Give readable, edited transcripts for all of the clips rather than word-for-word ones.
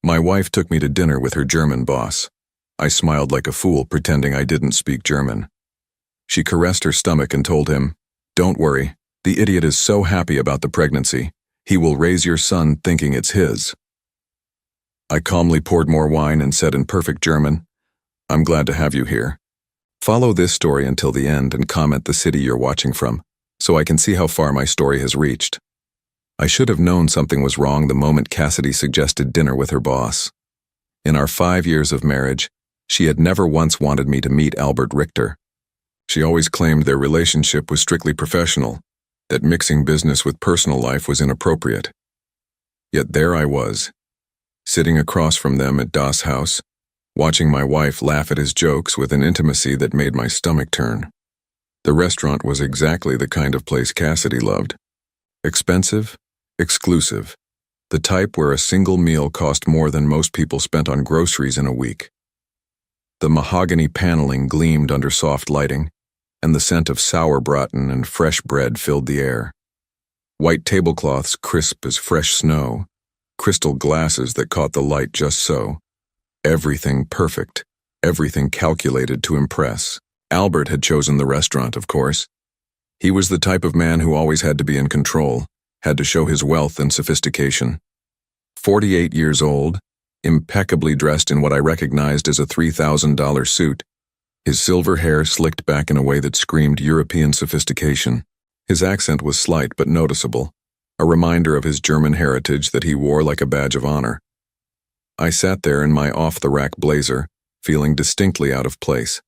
My wife took me to dinner with her German boss. I smiled like a fool, pretending I didn't speak German. She caressed her stomach and told him, "Don't worry, the idiot is so happy about the pregnancy. He will raise your son thinking it's his." I calmly poured more wine and said in perfect German, "I'm glad to have you here. Follow this story until the end and comment the city you're watching from, so I can see how far my story has reached." I should have known something was wrong the moment Cassidy suggested dinner with her boss. In our 5 years of marriage, she had never once wanted me to meet Albert Richter. She always claimed their relationship was strictly professional, that mixing business with personal life was inappropriate. Yet there I was, sitting across from them at Das House, watching my wife laugh at his jokes with an intimacy that made my stomach turn. The restaurant was exactly the kind of place Cassidy loved. Expensive, exclusive, the type where a single meal cost more than most people spent on groceries in a week. The mahogany paneling gleamed under soft lighting, and the scent of sauerbraten and fresh bread filled the air. White tablecloths crisp as fresh snow, crystal glasses that caught the light just so. Everything perfect, everything calculated to impress. Albert had chosen the restaurant, of course. He was the type of man who always had to be in control, had to show his wealth and sophistication. 48 years old, impeccably dressed in what I recognized as a $3,000 suit, his silver hair slicked back in a way that screamed European sophistication. His accent was slight but noticeable, a reminder of his German heritage that he wore like a badge of honor. I sat there in my off-the-rack blazer, feeling distinctly out of place.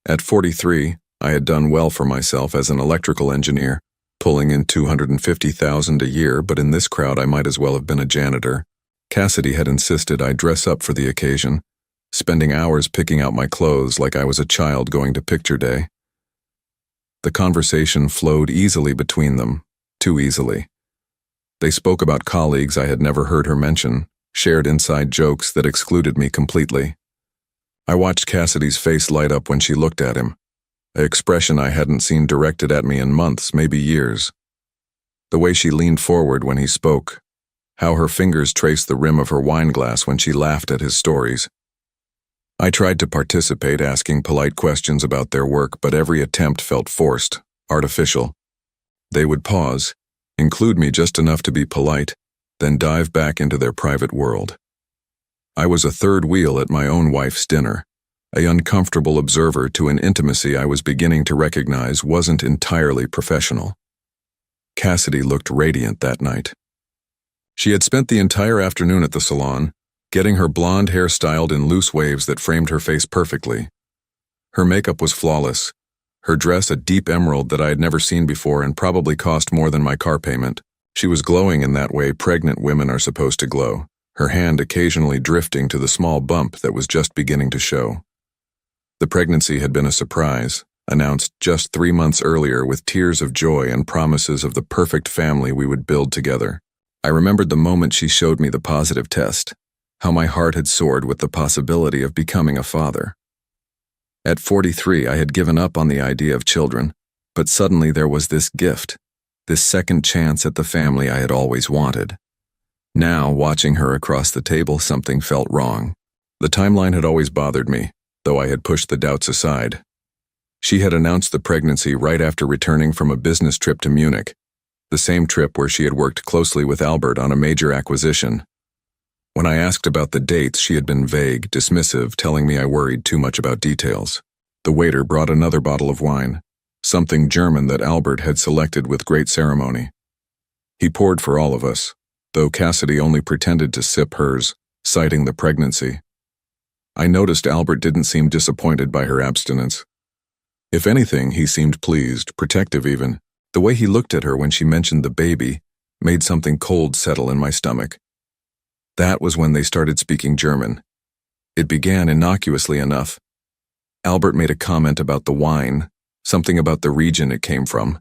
At 43, I had done well for myself as an electrical engineer, pulling in $250,000 a year, but in this crowd I might as well have been a janitor. Cassidy had insisted I dress up for the occasion, spending hours picking out my clothes like I was a child going to picture day. The conversation flowed easily between them, too easily. They spoke about colleagues I had never heard her mention, shared inside jokes that excluded me completely. I watched Cassidy's face light up when she looked at him, an expression I hadn't seen directed at me in months, maybe years. The way she leaned forward when he spoke, how her fingers traced the rim of her wine glass when she laughed at his stories. I tried to participate, asking polite questions about their work, but every attempt felt forced, artificial. They would pause, include me just enough to be polite, then dive back into their private world. I was a third wheel at my own wife's dinner, an uncomfortable observer to an intimacy I was beginning to recognize wasn't entirely professional. Cassidy looked radiant that night. She had spent the entire afternoon at the salon, getting her blonde hair styled in loose waves that framed her face perfectly. Her makeup was flawless, her dress a deep emerald that I had never seen before and probably cost more than my car payment. She was glowing in that way pregnant women are supposed to glow, her hand occasionally drifting to the small bump that was just beginning to show. The pregnancy had been a surprise, announced just 3 months earlier with tears of joy and promises of the perfect family we would build together. I remembered the moment she showed me the positive test, how my heart had soared with the possibility of becoming a father. At 43, I had given up on the idea of children, but suddenly there was this gift, this second chance at the family I had always wanted. Now, watching her across the table, something felt wrong. The timeline had always bothered me, though I had pushed the doubts aside. She had announced the pregnancy right after returning from a business trip to Munich, the same trip where she had worked closely with Albert on a major acquisition. When I asked about the dates, she had been vague, dismissive, telling me I worried too much about details. The waiter brought another bottle of wine, something German that Albert had selected with great ceremony. He poured for all of us, though Cassidy only pretended to sip hers, citing the pregnancy. I noticed Albert didn't seem disappointed by her abstinence. If anything, he seemed pleased, protective even. The way he looked at her when she mentioned the baby made something cold settle in my stomach. That was when they started speaking German. It began innocuously enough. Albert made a comment about the wine, something about the region it came from.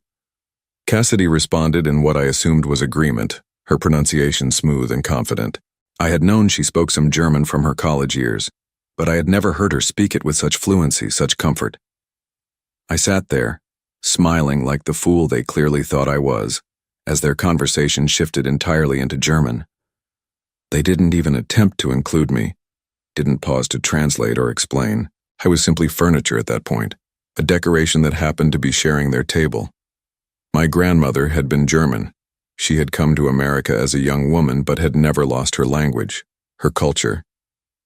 Cassidy responded in what I assumed was agreement, her pronunciation smooth and confident. I had known she spoke some German from her college years, but I had never heard her speak it with such fluency, such comfort. I sat there, smiling like the fool they clearly thought I was, as their conversation shifted entirely into German. They didn't even attempt to include me, didn't pause to translate or explain. I was simply furniture at that point, a decoration that happened to be sharing their table. My grandmother had been German. She had come to America as a young woman but had never lost her language, her culture.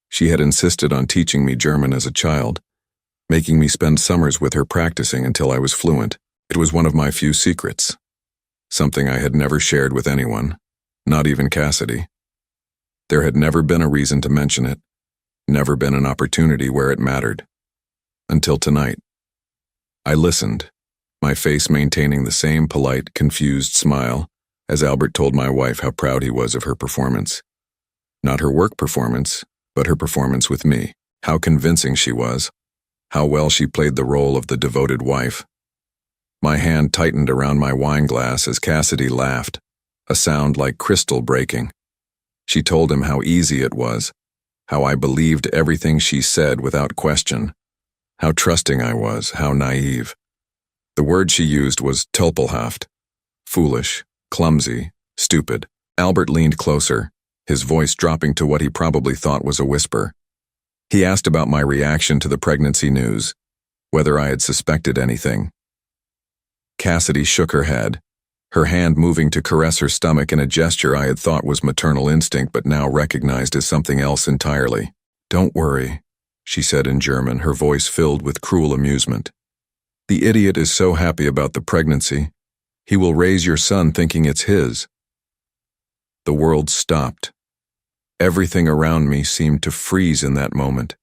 She had insisted on teaching me German as a child, making me spend summers with her practicing until I was fluent. It was one of my few secrets, something I had never shared with anyone, not even Cassidy. There had never been a reason to mention it, never been an opportunity where it mattered. Until tonight. I listened, my face maintaining the same polite, confused smile, as Albert told my wife how proud he was of her performance. Not her work performance, but her performance with me. How convincing she was. How well she played the role of the devoted wife. My hand tightened around my wine glass as Cassidy laughed, a sound like crystal breaking. She told him how easy it was, how I believed everything she said without question, how trusting I was, how naive. The word she used was tulpelhaft, foolish, clumsy, stupid. Albert leaned closer, his voice dropping to what he probably thought was a whisper. He asked about my reaction to the pregnancy news, whether I had suspected anything. Cassidy shook her head, her hand moving to caress her stomach in a gesture I had thought was maternal instinct but now recognized as something else entirely. Don't worry, she said in German, her voice filled with cruel amusement. The idiot is so happy about the pregnancy. He will raise your son thinking it's his. The world stopped. Everything around me seemed to freeze in that moment.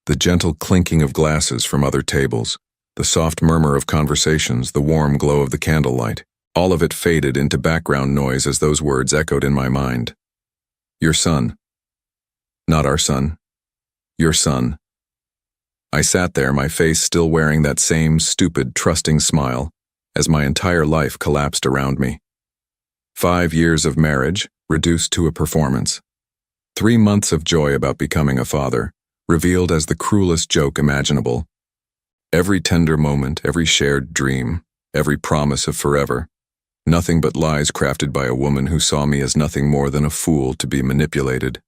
The gentle clinking of glasses from other tables, the soft murmur of conversations, the warm glow of the candlelight, all of it faded into background noise as those words echoed in my mind. Your son. Not our son. Your son. I sat there, my face still wearing that same stupid, trusting smile, as my entire life collapsed around me. 5 years of marriage, reduced to a performance. 3 months of joy about becoming a father, revealed as the cruelest joke imaginable. Every tender moment, every shared dream, every promise of forever. Nothing but lies crafted by a woman who saw me as nothing more than a fool to be manipulated.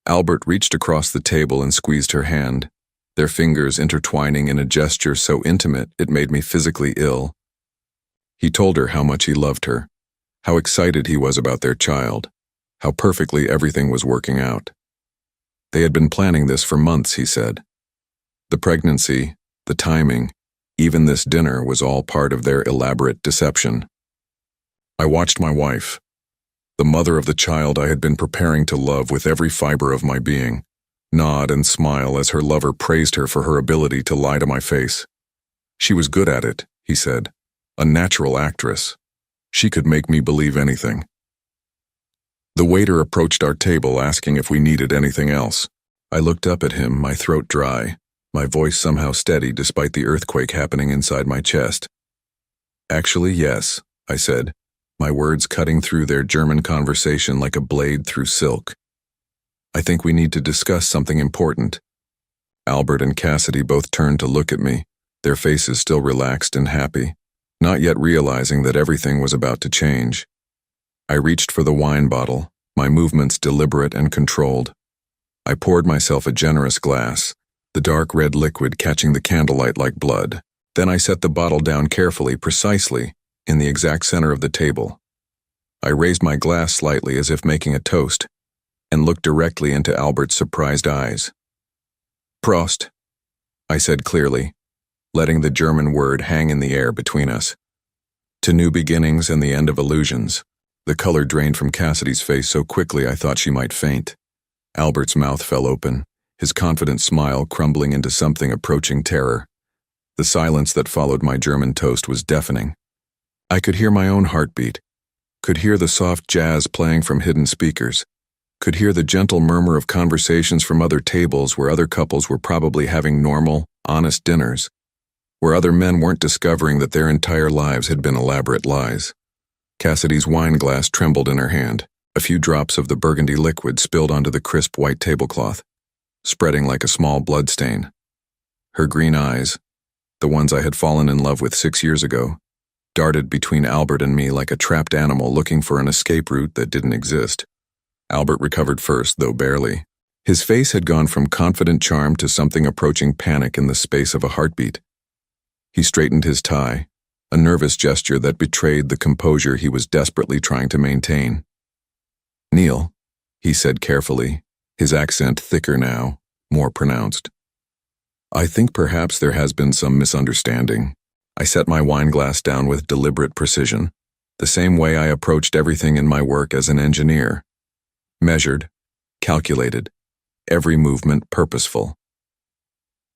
Albert reached across the table and squeezed her hand, their fingers intertwining in a gesture so intimate it made me physically ill. He told her how much he loved her, how excited he was about their child, how perfectly everything was working out. They had been planning this for months, he said. The pregnancy, the timing, even this dinner was all part of their elaborate deception. I watched my wife, the mother of the child I had been preparing to love with every fiber of my being, nod and smile as her lover praised her for her ability to lie to my face. She was good at it, he said, a natural actress. She could make me believe anything. The waiter approached our table asking if we needed anything else. I looked up at him, my throat dry, my voice somehow steady despite the earthquake happening inside my chest. Actually, yes, I said, my words cutting through their German conversation like a blade through silk. I think we need to discuss something important. Albert and Cassidy both turned to look at me, their faces still relaxed and happy, not yet realizing that everything was about to change. I reached for the wine bottle, my movements deliberate and controlled. I poured myself a generous glass, the dark red liquid catching the candlelight like blood. Then I set the bottle down carefully, precisely, in the exact center of the table. I raised my glass slightly as if making a toast, and looked directly into Albert's surprised eyes. Prost, I said clearly, letting the German word hang in the air between us. To new beginnings and the end of illusions. The color drained from Cassidy's face so quickly I thought she might faint. Albert's mouth fell open, his confident smile crumbling into something approaching terror. The silence that followed my German toast was deafening. I could hear my own heartbeat, could hear the soft jazz playing from hidden speakers, could hear the gentle murmur of conversations from other tables where other couples were probably having normal, honest dinners, where other men weren't discovering that their entire lives had been elaborate lies. Cassidy's wine glass trembled in her hand. A few drops of the burgundy liquid spilled onto the crisp white tablecloth, spreading like a small blood stain. Her green eyes, the ones I had fallen in love with 6 years ago, darted between Albert and me like a trapped animal looking for an escape route that didn't exist. Albert recovered first, though barely. His face had gone from confident charm to something approaching panic in the space of a heartbeat. He straightened his tie, a nervous gesture that betrayed the composure he was desperately trying to maintain. "Neil," he said carefully, his accent thicker now, more pronounced. "I think perhaps there has been some misunderstanding." I set my wine glass down with deliberate precision, the same way I approached everything in my work as an engineer. Measured, calculated, every movement purposeful.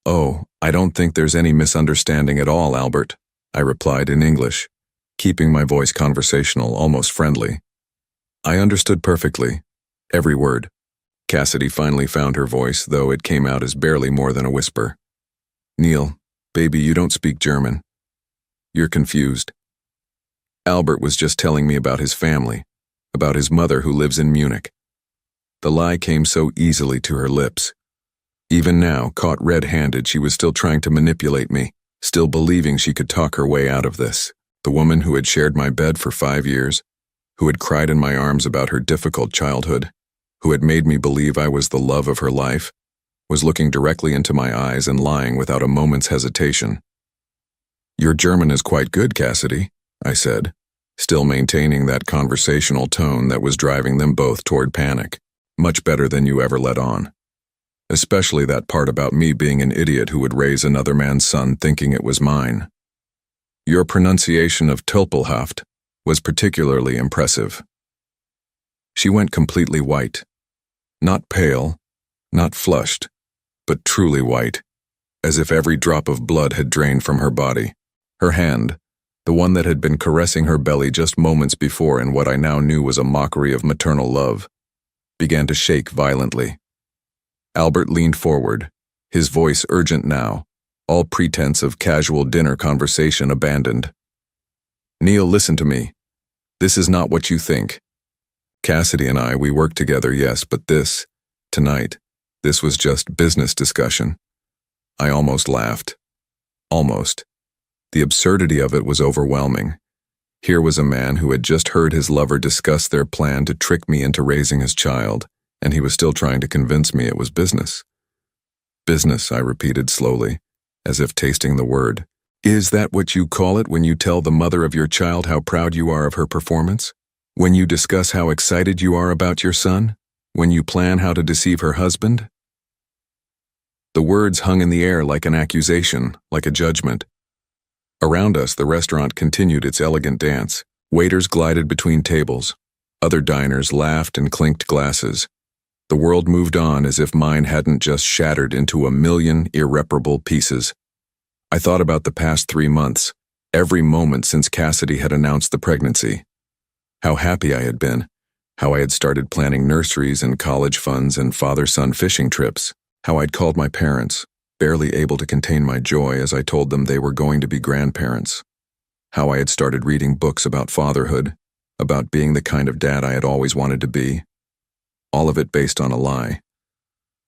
"Oh, I don't think there's any misunderstanding at all, Albert," I replied in English, keeping my voice conversational, almost friendly. "I understood perfectly, every word." Cassidy finally found her voice, though it came out as barely more than a whisper. "Neil, baby, you don't speak German. You're confused. Albert was just telling me about his family, about his mother who lives in Munich." The lie came so easily to her lips. Even now, caught red-handed, she was still trying to manipulate me, still believing she could talk her way out of this. The woman who had shared my bed for 5 years, who had cried in my arms about her difficult childhood, who had made me believe I was the love of her life, was looking directly into my eyes and lying without a moment's hesitation. "Your German is quite good, Cassidy," I said, still maintaining that conversational tone that was driving them both toward panic. "Much better than you ever let on. Especially that part about me being an idiot who would raise another man's son thinking it was mine. Your pronunciation of Tulpelhaft was particularly impressive." She went completely white. Not pale, not flushed, but truly white, as if every drop of blood had drained from her body. Her hand, the one that had been caressing her belly just moments before in what I now knew was a mockery of maternal love, began to shake violently. Albert leaned forward, his voice urgent now, all pretense of casual dinner conversation abandoned. "Neil, listen to me. This is not what you think. Cassidy and I, we work together, yes, but tonight, this was just business discussion." I almost laughed. Almost. The absurdity of it was overwhelming. Here was a man who had just heard his lover discuss their plan to trick me into raising his child, and he was still trying to convince me it was business. "Business," I repeated slowly, as if tasting the word. "Is that what you call it when you tell the mother of your child how proud you are of her performance? When you discuss how excited you are about your son? When you plan how to deceive her husband?" The words hung in the air like an accusation, like a judgment. Around us, the restaurant continued its elegant dance. Waiters glided between tables. Other diners laughed and clinked glasses. The world moved on as if mine hadn't just shattered into a million irreparable pieces. I thought about the past 3 months, every moment since Cassidy had announced the pregnancy. How happy I had been, how I had started planning nurseries and college funds and father-son fishing trips, how I'd called my parents, barely able to contain my joy as I told them they were going to be grandparents, how I had started reading books about fatherhood, about being the kind of dad I had always wanted to be. All of it based on a lie.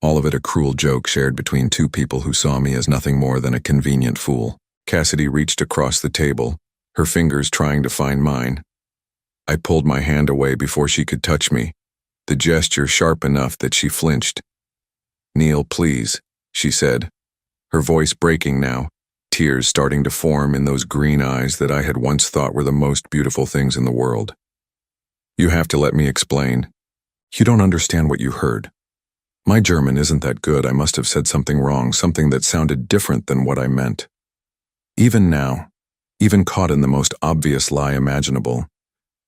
All of it a cruel joke shared between two people who saw me as nothing more than a convenient fool. Cassidy reached across the table, her fingers trying to find mine. I pulled my hand away before she could touch me, the gesture sharp enough that she flinched. "Neil, please," she said, her voice breaking now, tears starting to form in those green eyes that I had once thought were the most beautiful things in the world. "You have to let me explain. You don't understand what you heard. My German isn't that good. I must have said something wrong, something that sounded different than what I meant." Even now, even caught in the most obvious lie imaginable,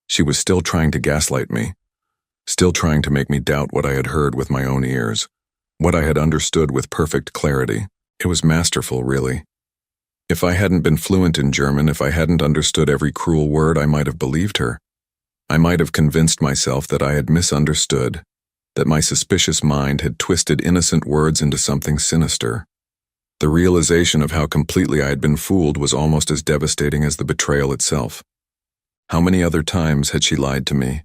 she was still trying to gaslight me, still trying to make me doubt what I had heard with my own ears, what I had understood with perfect clarity. It was masterful, really. If I hadn't been fluent in German, if I hadn't understood every cruel word, I might have believed her. I might have convinced myself that I had misunderstood, that my suspicious mind had twisted innocent words into something sinister. The realization of how completely I had been fooled was almost as devastating as the betrayal itself. How many other times had she lied to me?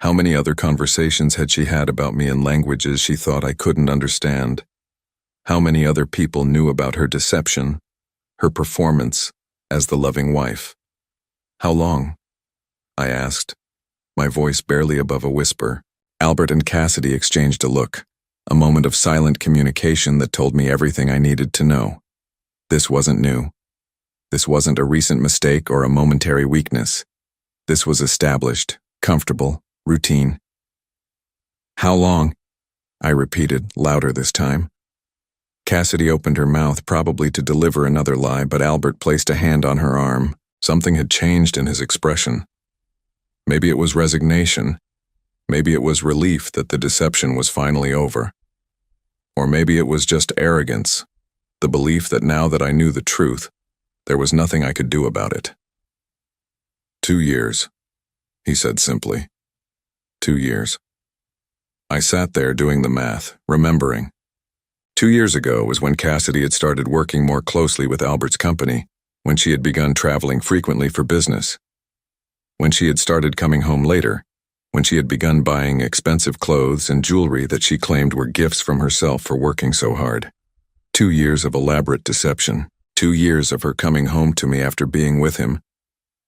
How many other conversations had she had about me in languages she thought I couldn't understand? How many other people knew about her deception, her performance as the loving wife? "How long?" I asked, my voice barely above a whisper. Albert and Cassidy exchanged a look, a moment of silent communication that told me everything I needed to know. This wasn't new. This wasn't a recent mistake or a momentary weakness. This was established, comfortable, routine. "How long?" I repeated, louder this time. Cassidy opened her mouth, probably to deliver another lie, but Albert placed a hand on her arm. Something had changed in his expression. Maybe it was resignation. Maybe it was relief that the deception was finally over. Or maybe it was just arrogance, the belief that now that I knew the truth, there was nothing I could do about it. 2 years, he said simply. 2 years. I sat there doing the math, remembering. 2 years ago was when Cassidy had started working more closely with Albert's company, when she had begun traveling frequently for business, when she had started coming home later, when she had begun buying expensive clothes and jewelry that she claimed were gifts from herself for working so hard. 2 years of elaborate deception, 2 years of her coming home to me after being with him,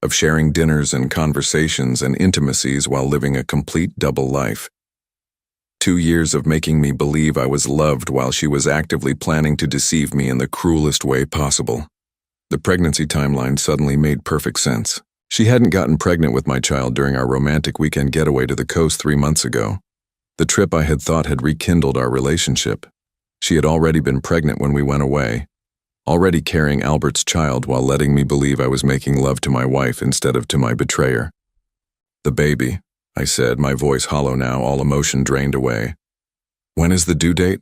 of sharing dinners and conversations and intimacies while living a complete double life. 2 years of making me believe I was loved while she was actively planning to deceive me in the cruelest way possible. The pregnancy timeline suddenly made perfect sense. She hadn't gotten pregnant with my child during our romantic weekend getaway to the coast 3 months ago. The trip I had thought had rekindled our relationship. She had already been pregnant when we went away, already carrying Albert's child while letting me believe I was making love to my wife instead of to my betrayer. "The baby," I said, my voice hollow now, all emotion drained away. "When is the due date?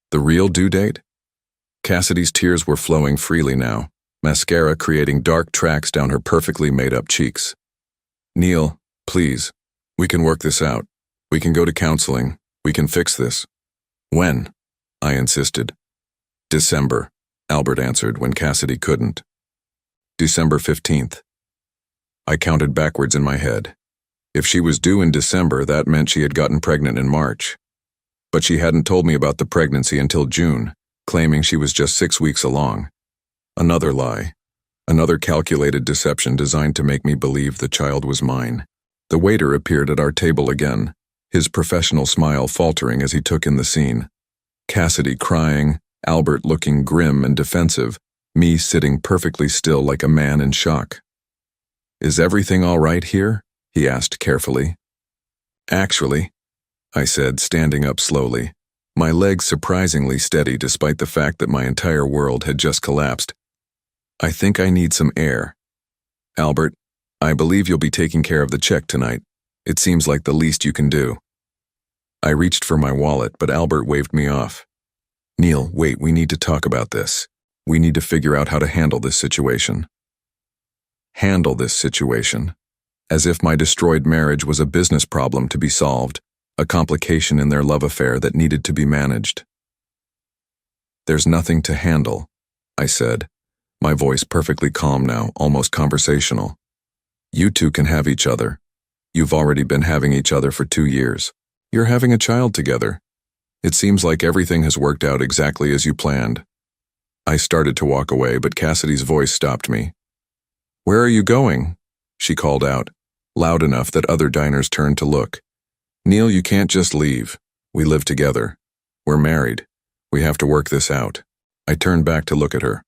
The real due date?" Cassidy's tears were flowing freely now, mascara creating dark tracks down her perfectly made-up cheeks. "Neil, please. We can work this out. We can go to counseling. We can fix this." "When?" I insisted. "December," Albert answered when Cassidy couldn't. "December 15th. I counted backwards in my head. If she was due in December, that meant she had gotten pregnant in March. But she hadn't told me about the pregnancy until June, claiming she was just 6 weeks along. Another lie. Another calculated deception designed to make me believe the child was mine. The waiter appeared at our table again, his professional smile faltering as he took in the scene. Cassidy crying, Albert looking grim and defensive, me sitting perfectly still like a man in shock. "Is everything all right here?" he asked carefully. "Actually," I said, standing up slowly, my legs surprisingly steady despite the fact that my entire world had just collapsed. "I think I need some air. Albert, I believe you'll be taking care of the check tonight. It seems like the least you can do." I reached for my wallet, but Albert waved me off. "Neil, wait, we need to talk about this. We need to figure out how to handle this situation." Handle this situation. As if my destroyed marriage was a business problem to be solved, a complication in their love affair that needed to be managed. "There's nothing to handle," I said, my voice perfectly calm now, almost conversational. "You two can have each other. You've already been having each other for 2 years. You're having a child together. It seems like everything has worked out exactly as you planned." I started to walk away, but Cassidy's voice stopped me. "Where are you going?" she called out, loud enough that other diners turned to look. "Neil, you can't just leave. We live together. We're married. We have to work this out." I turned back to look at her.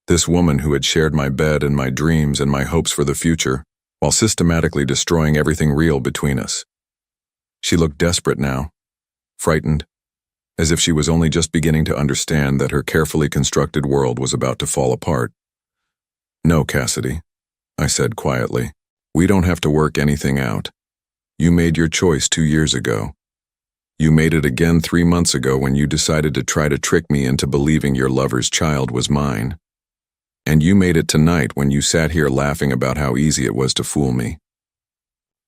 This woman who had shared my bed and my dreams and my hopes for the future, while systematically destroying everything real between us. She looked desperate now, frightened, as if she was only just beginning to understand that her carefully constructed world was about to fall apart. "No, Cassidy," I said quietly. "We don't have to work anything out. You made your choice 2 years ago. You made it again 3 months ago when you decided to try to trick me into believing your lover's child was mine. And you made it tonight when you sat here laughing about how easy it was to fool me."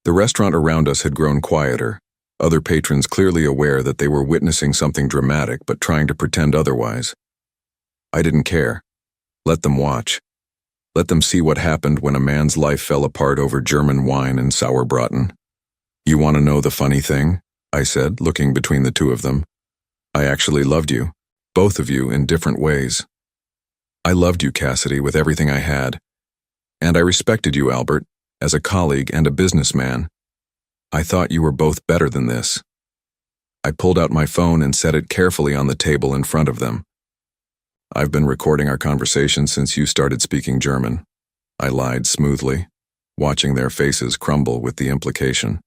The restaurant around us had grown quieter, other patrons clearly aware that they were witnessing something dramatic but trying to pretend otherwise. I didn't care. Let them watch. Let them see what happened when a man's life fell apart over German wine and sauerbraten. "You want to know the funny thing?" I said, looking between the two of them. "I actually loved you, both of you in different ways. I loved you, Cassidy, with everything I had. And I respected you, Albert, as a colleague and a businessman. I thought you were both better than this. I pulled out my phone and set it carefully on the table in front of them. "I've been recording our conversation since you started speaking German," I lied smoothly, watching their faces crumble with the implication.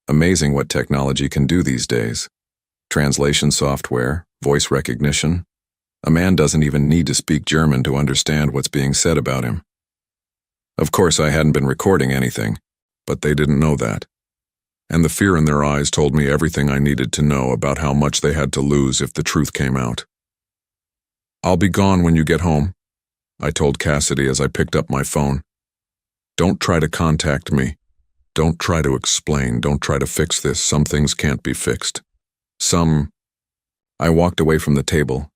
Amazing what technology can do these days. Translation software, voice recognition. A man doesn't even need to speak German to understand what's being said about him. Of course, I hadn't been recording anything, but they didn't know that. And the fear in their eyes told me everything I needed to know about how much they had to lose if the truth came out. "I'll be gone when you get home," I told Cassidy as I picked up my phone. "Don't try to contact me. Don't try to explain. Don't try to fix this. Some things can't be fixed. I walked away from the table,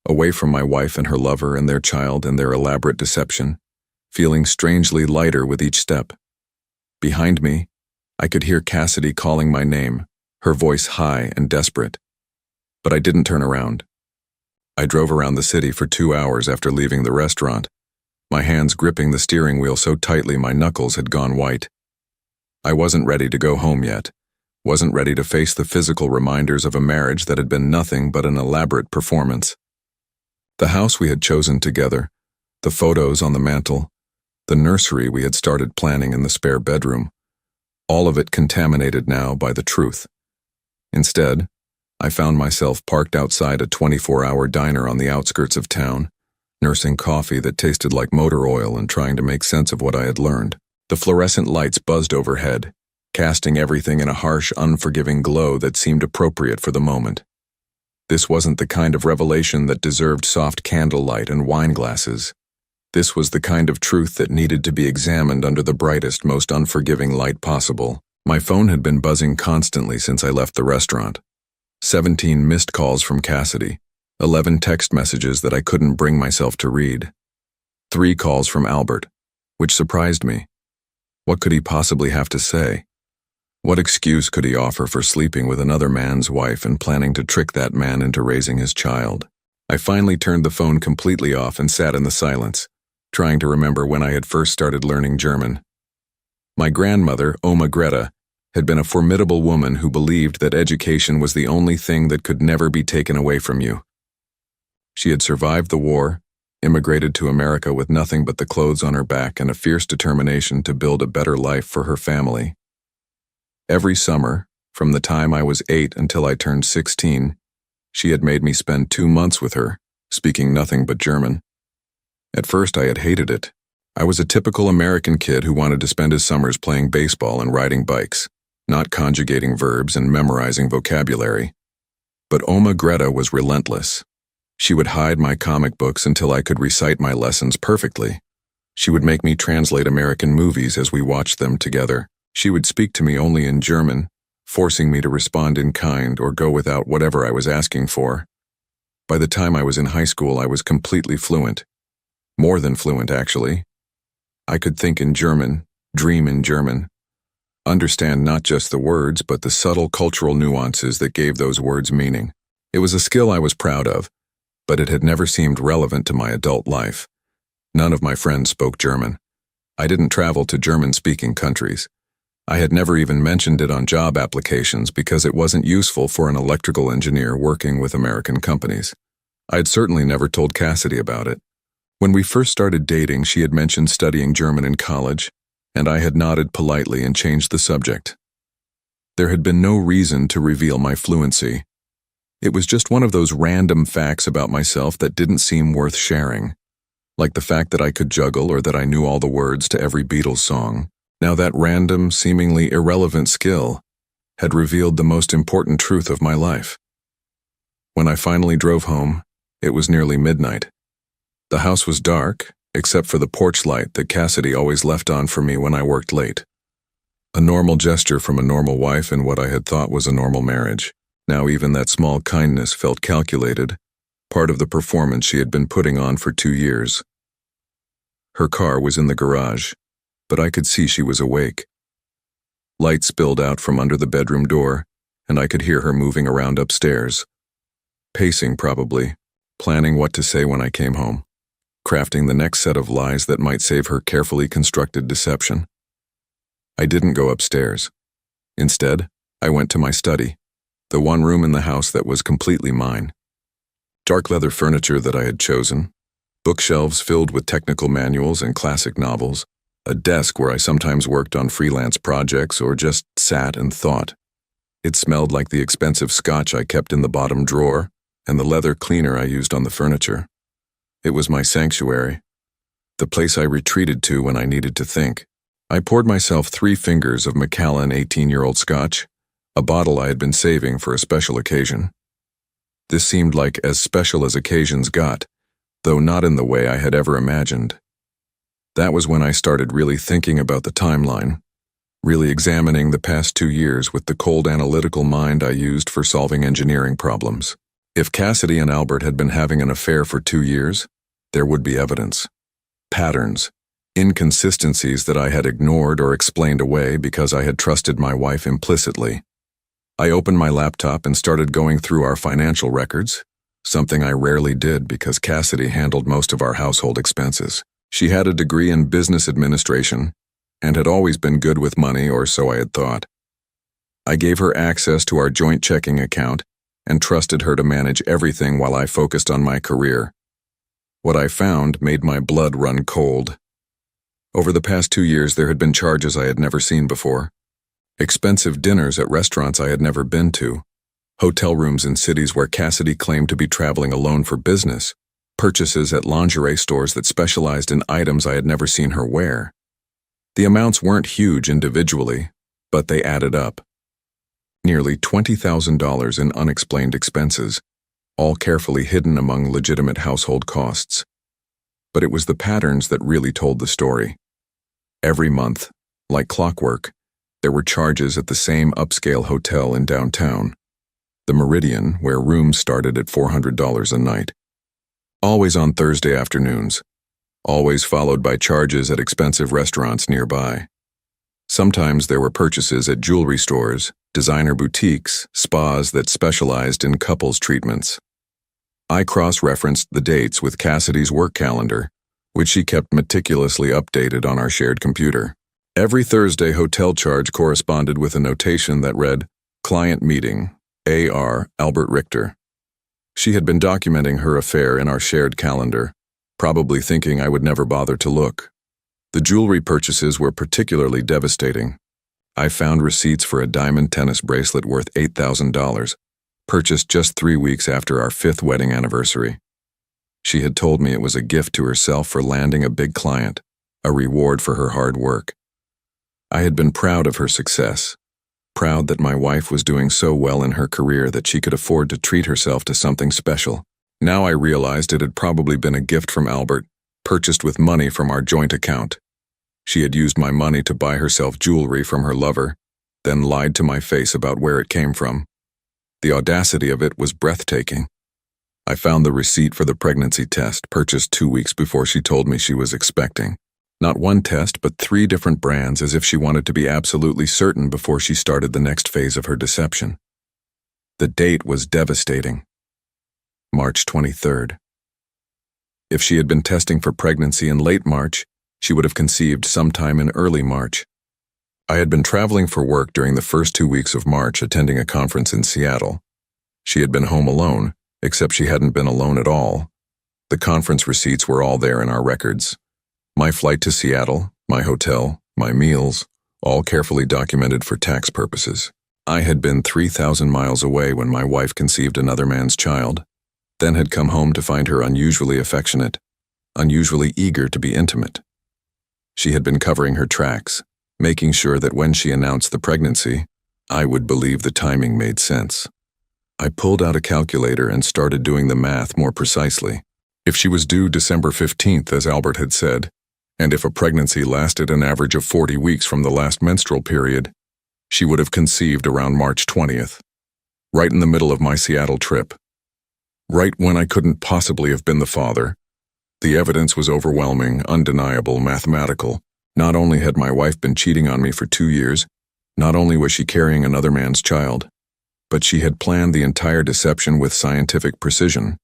away from my wife and her lover and their child and their elaborate deception, feeling strangely lighter with each step. Behind me, I could hear Cassidy calling my name, her voice high and desperate. But I didn't turn around. I drove around the city for 2 hours after leaving the restaurant, my hands gripping the steering wheel so tightly my knuckles had gone white. I wasn't ready to go home yet, wasn't ready to face the physical reminders of a marriage that had been nothing but an elaborate performance. The house we had chosen together, the photos on the mantel, the nursery we had started planning in the spare bedroom, all of it contaminated now by the truth. Instead, I found myself parked outside a 24-hour diner on the outskirts of town, nursing coffee that tasted like motor oil and trying to make sense of what I had learned. The fluorescent lights buzzed overhead, casting everything in a harsh, unforgiving glow that seemed appropriate for the moment. This wasn't the kind of revelation that deserved soft candlelight and wine glasses. This was the kind of truth that needed to be examined under the brightest, most unforgiving light possible. My phone had been buzzing constantly since I left the restaurant. 17 missed calls from Cassidy, 11 text messages that I couldn't bring myself to read. 3 calls from Albert, which surprised me. What could he possibly have to say? What excuse could he offer for sleeping with another man's wife and planning to trick that man into raising his child? I finally turned the phone completely off and sat in the silence, trying to remember when I had first started learning German. My grandmother, Oma Greta, had been a formidable woman who believed that education was the only thing that could never be taken away from you. She had survived the war, immigrated to America with nothing but the clothes on her back and a fierce determination to build a better life for her family. Every summer, from the time I was 8 until I turned 16, she had made me spend 2 months with her, speaking nothing but German. At first I had hated it. I was a typical American kid who wanted to spend his summers playing baseball and riding bikes, not conjugating verbs and memorizing vocabulary. But Oma Greta was relentless. She would hide my comic books until I could recite my lessons perfectly. She would make me translate American movies as we watched them together. She would speak to me only in German, forcing me to respond in kind or go without whatever I was asking for. By the time I was in high school, I was completely fluent. More than fluent, actually. I could think in German, dream in German, understand not just the words, but the subtle cultural nuances that gave those words meaning. It was a skill I was proud of, but it had never seemed relevant to my adult life. None of my friends spoke German. I didn't travel to German-speaking countries. I had never even mentioned it on job applications because it wasn't useful for an electrical engineer working with American companies. I had certainly never told Cassidy about it. When we first started dating, she had mentioned studying German in college, and I had nodded politely and changed the subject. There had been no reason to reveal my fluency. It was just one of those random facts about myself that didn't seem worth sharing, like the fact that I could juggle or that I knew all the words to every Beatles song. Now that random, seemingly irrelevant skill had revealed the most important truth of my life. When I finally drove home, it was nearly midnight. The house was dark, except for the porch light that Cassidy always left on for me when I worked late. A normal gesture from a normal wife in what I had thought was a normal marriage. Now even that small kindness felt calculated, part of the performance she had been putting on for 2 years. Her car was in the garage, but I could see she was awake. Light spilled out from under the bedroom door, and I could hear her moving around upstairs. Pacing probably, planning what to say when I came home, crafting the next set of lies that might save her carefully constructed deception. I didn't go upstairs. Instead, I went to my study. The one room in the house that was completely mine. Dark leather furniture that I had chosen, bookshelves filled with technical manuals and classic novels, a desk where I sometimes worked on freelance projects or just sat and thought. It smelled like the expensive scotch I kept in the bottom drawer and the leather cleaner I used on the furniture. It was my sanctuary, the place I retreated to when I needed to think. I poured myself 3 fingers of Macallan 18-year-old scotch, a bottle I had been saving for a special occasion. This seemed like as special as occasions got, though not in the way I had ever imagined. That was when I started really thinking about the timeline, really examining the past 2 years with the cold analytical mind I used for solving engineering problems. If Cassidy and Albert had been having an affair for 2 years, there would be evidence. Patterns, inconsistencies that I had ignored or explained away because I had trusted my wife implicitly. I opened my laptop and started going through our financial records, something I rarely did because Cassidy handled most of our household expenses. She had a degree in business administration and had always been good with money, or so I had thought. I gave her access to our joint checking account and trusted her to manage everything while I focused on my career. What I found made my blood run cold. Over the past 2 years, there had been charges I had never seen before. Expensive dinners at restaurants I had never been to, hotel rooms in cities where Cassidy claimed to be traveling alone for business, purchases at lingerie stores that specialized in items I had never seen her wear. The amounts weren't huge individually, but they added up. Nearly $20,000 in unexplained expenses, all carefully hidden among legitimate household costs. But it was the patterns that really told the story. Every month, like clockwork, there were charges at the same upscale hotel in downtown, the Meridian, where rooms started at $400 a night. Always on Thursday afternoons, always followed by charges at expensive restaurants nearby. Sometimes there were purchases at jewelry stores, designer boutiques, spas that specialized in couples treatments. I cross-referenced the dates with Cassidy's work calendar, which she kept meticulously updated on our shared computer. Every Thursday hotel charge corresponded with a notation that read, "Client meeting, A.R. Albert Richter." She had been documenting her affair in our shared calendar, probably thinking I would never bother to look. The jewelry purchases were particularly devastating. I found receipts for a diamond tennis bracelet worth $8,000, purchased just 3 weeks after our 5th wedding anniversary. She had told me it was a gift to herself for landing a big client, a reward for her hard work. I had been proud of her success, proud that my wife was doing so well in her career that she could afford to treat herself to something special. Now I realized it had probably been a gift from Albert, purchased with money from our joint account. She had used my money to buy herself jewelry from her lover, then lied to my face about where it came from. The audacity of it was breathtaking. I found the receipt for the pregnancy test, purchased 2 weeks before she told me she was expecting. Not one test, but 3 different brands, as if she wanted to be absolutely certain before she started the next phase of her deception. The date was devastating. March 23rd. If she had been testing for pregnancy in late March, she would have conceived sometime in early March. I had been traveling for work during the first 2 weeks of March, attending a conference in Seattle. She had been home alone, except she hadn't been alone at all. The conference receipts were all there in our records. My flight to Seattle, my hotel, my meals, all carefully documented for tax purposes. I had been 3,000 miles away when my wife conceived another man's child, then had come home to find her unusually affectionate, unusually eager to be intimate. She had been covering her tracks, making sure that when she announced the pregnancy, I would believe the timing made sense. I pulled out a calculator and started doing the math more precisely. If she was due December 15th, as Albert had said, and if a pregnancy lasted an average of 40 weeks from the last menstrual period, she would have conceived around March 20th, right in the middle of my Seattle trip. Right when I couldn't possibly have been the father. The evidence was overwhelming, undeniable, mathematical. Not only had my wife been cheating on me for 2 years, not only was she carrying another man's child, but she had planned the entire deception with scientific precision.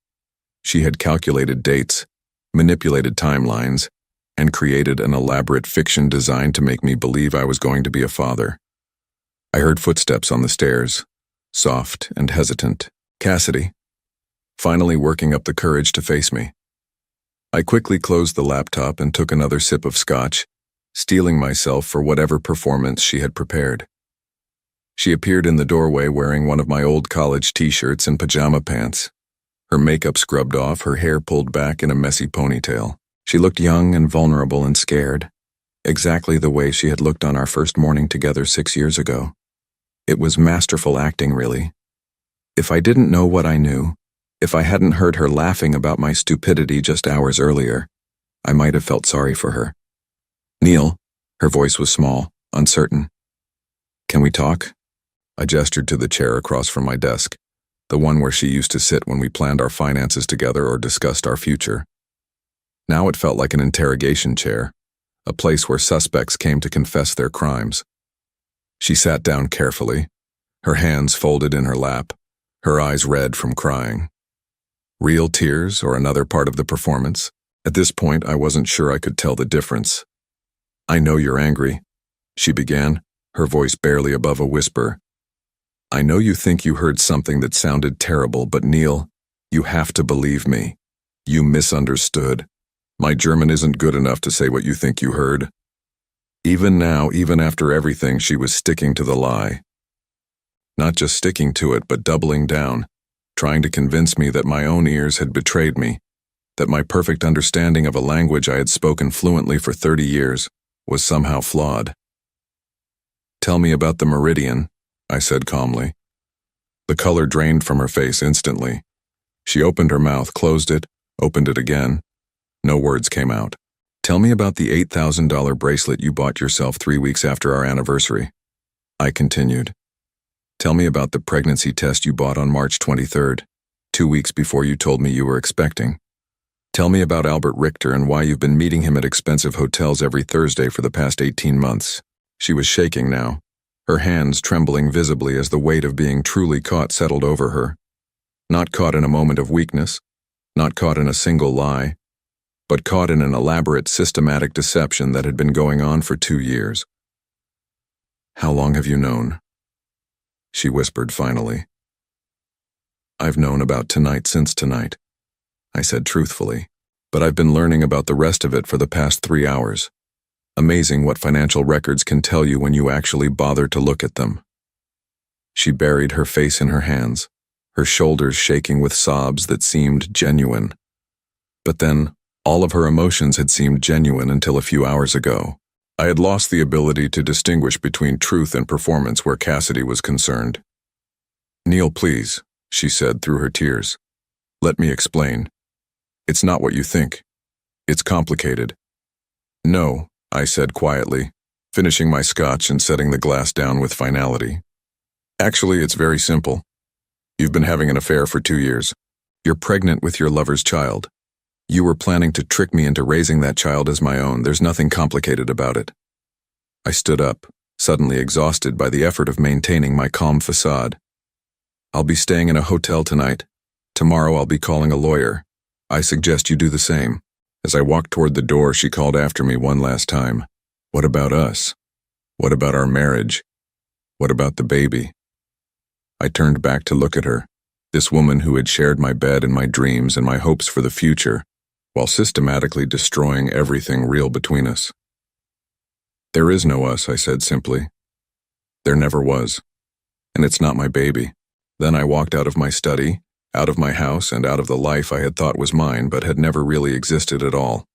She had calculated dates, manipulated timelines, and created an elaborate fiction designed to make me believe I was going to be a father. I heard footsteps on the stairs, soft and hesitant. Cassidy, finally working up the courage to face me. I quickly closed the laptop and took another sip of scotch, steeling myself for whatever performance she had prepared. She appeared in the doorway wearing one of my old college t-shirts and pajama pants, her makeup scrubbed off, her hair pulled back in a messy ponytail. She looked young and vulnerable and scared, exactly the way she had looked on our first morning together 6 years ago. It was masterful acting, really. If I didn't know what I knew, if I hadn't heard her laughing about my stupidity just hours earlier, I might have felt sorry for her. "Neil," her voice was small, uncertain. "Can we talk?" I gestured to the chair across from my desk, the one where she used to sit when we planned our finances together or discussed our future. Now it felt like an interrogation chair, a place where suspects came to confess their crimes. She sat down carefully, her hands folded in her lap, her eyes red from crying. Real tears or another part of the performance? At this point, I wasn't sure I could tell the difference. "I know you're angry," she began, her voice barely above a whisper. "I know you think you heard something that sounded terrible, but Neil, you have to believe me. You misunderstood. My German isn't good enough to say what you think you heard." Even now, even after everything, she was sticking to the lie. Not just sticking to it, but doubling down, trying to convince me that my own ears had betrayed me, that my perfect understanding of a language I had spoken fluently for 30 years was somehow flawed. "Tell me about the meridian," I said calmly. The color drained from her face instantly. She opened her mouth, closed it, opened it again. No words came out. "Tell me about the $8,000 bracelet you bought yourself 3 weeks after our anniversary," I continued. "Tell me about the pregnancy test you bought on March 23rd, 2 weeks before you told me you were expecting. Tell me about Albert Richter and why you've been meeting him at expensive hotels every Thursday for the past 18 months. She was shaking now, her hands trembling visibly as the weight of being truly caught settled over her. Not caught in a moment of weakness, not caught in a single lie, but caught in an elaborate, systematic deception that had been going on for 2 years. "How long have you known?" she whispered finally. "I've known about tonight since tonight," I said truthfully, "but I've been learning about the rest of it for the past 3 hours. Amazing what financial records can tell you when you actually bother to look at them." She buried her face in her hands, her shoulders shaking with sobs that seemed genuine. But then, all of her emotions had seemed genuine until a few hours ago. I had lost the ability to distinguish between truth and performance where Cassidy was concerned. "Neil, please," she said through her tears. "Let me explain. It's not what you think. It's complicated." "No," I said quietly, finishing my scotch and setting the glass down with finality. "Actually, it's very simple. You've been having an affair for 2 years. You're pregnant with your lover's child. You were planning to trick me into raising that child as my own. There's nothing complicated about it." I stood up, suddenly exhausted by the effort of maintaining my calm facade. "I'll be staying in a hotel tonight. Tomorrow I'll be calling a lawyer. I suggest you do the same." As I walked toward the door, she called after me one last time. "What about us? What about our marriage? What about the baby?" I turned back to look at her, this woman who had shared my bed and my dreams and my hopes for the future, while systematically destroying everything real between us. "There is no us," I said simply. "There never was. And it's not my baby." Then I walked out of my study, out of my house, and out of the life I had thought was mine but had never really existed at all.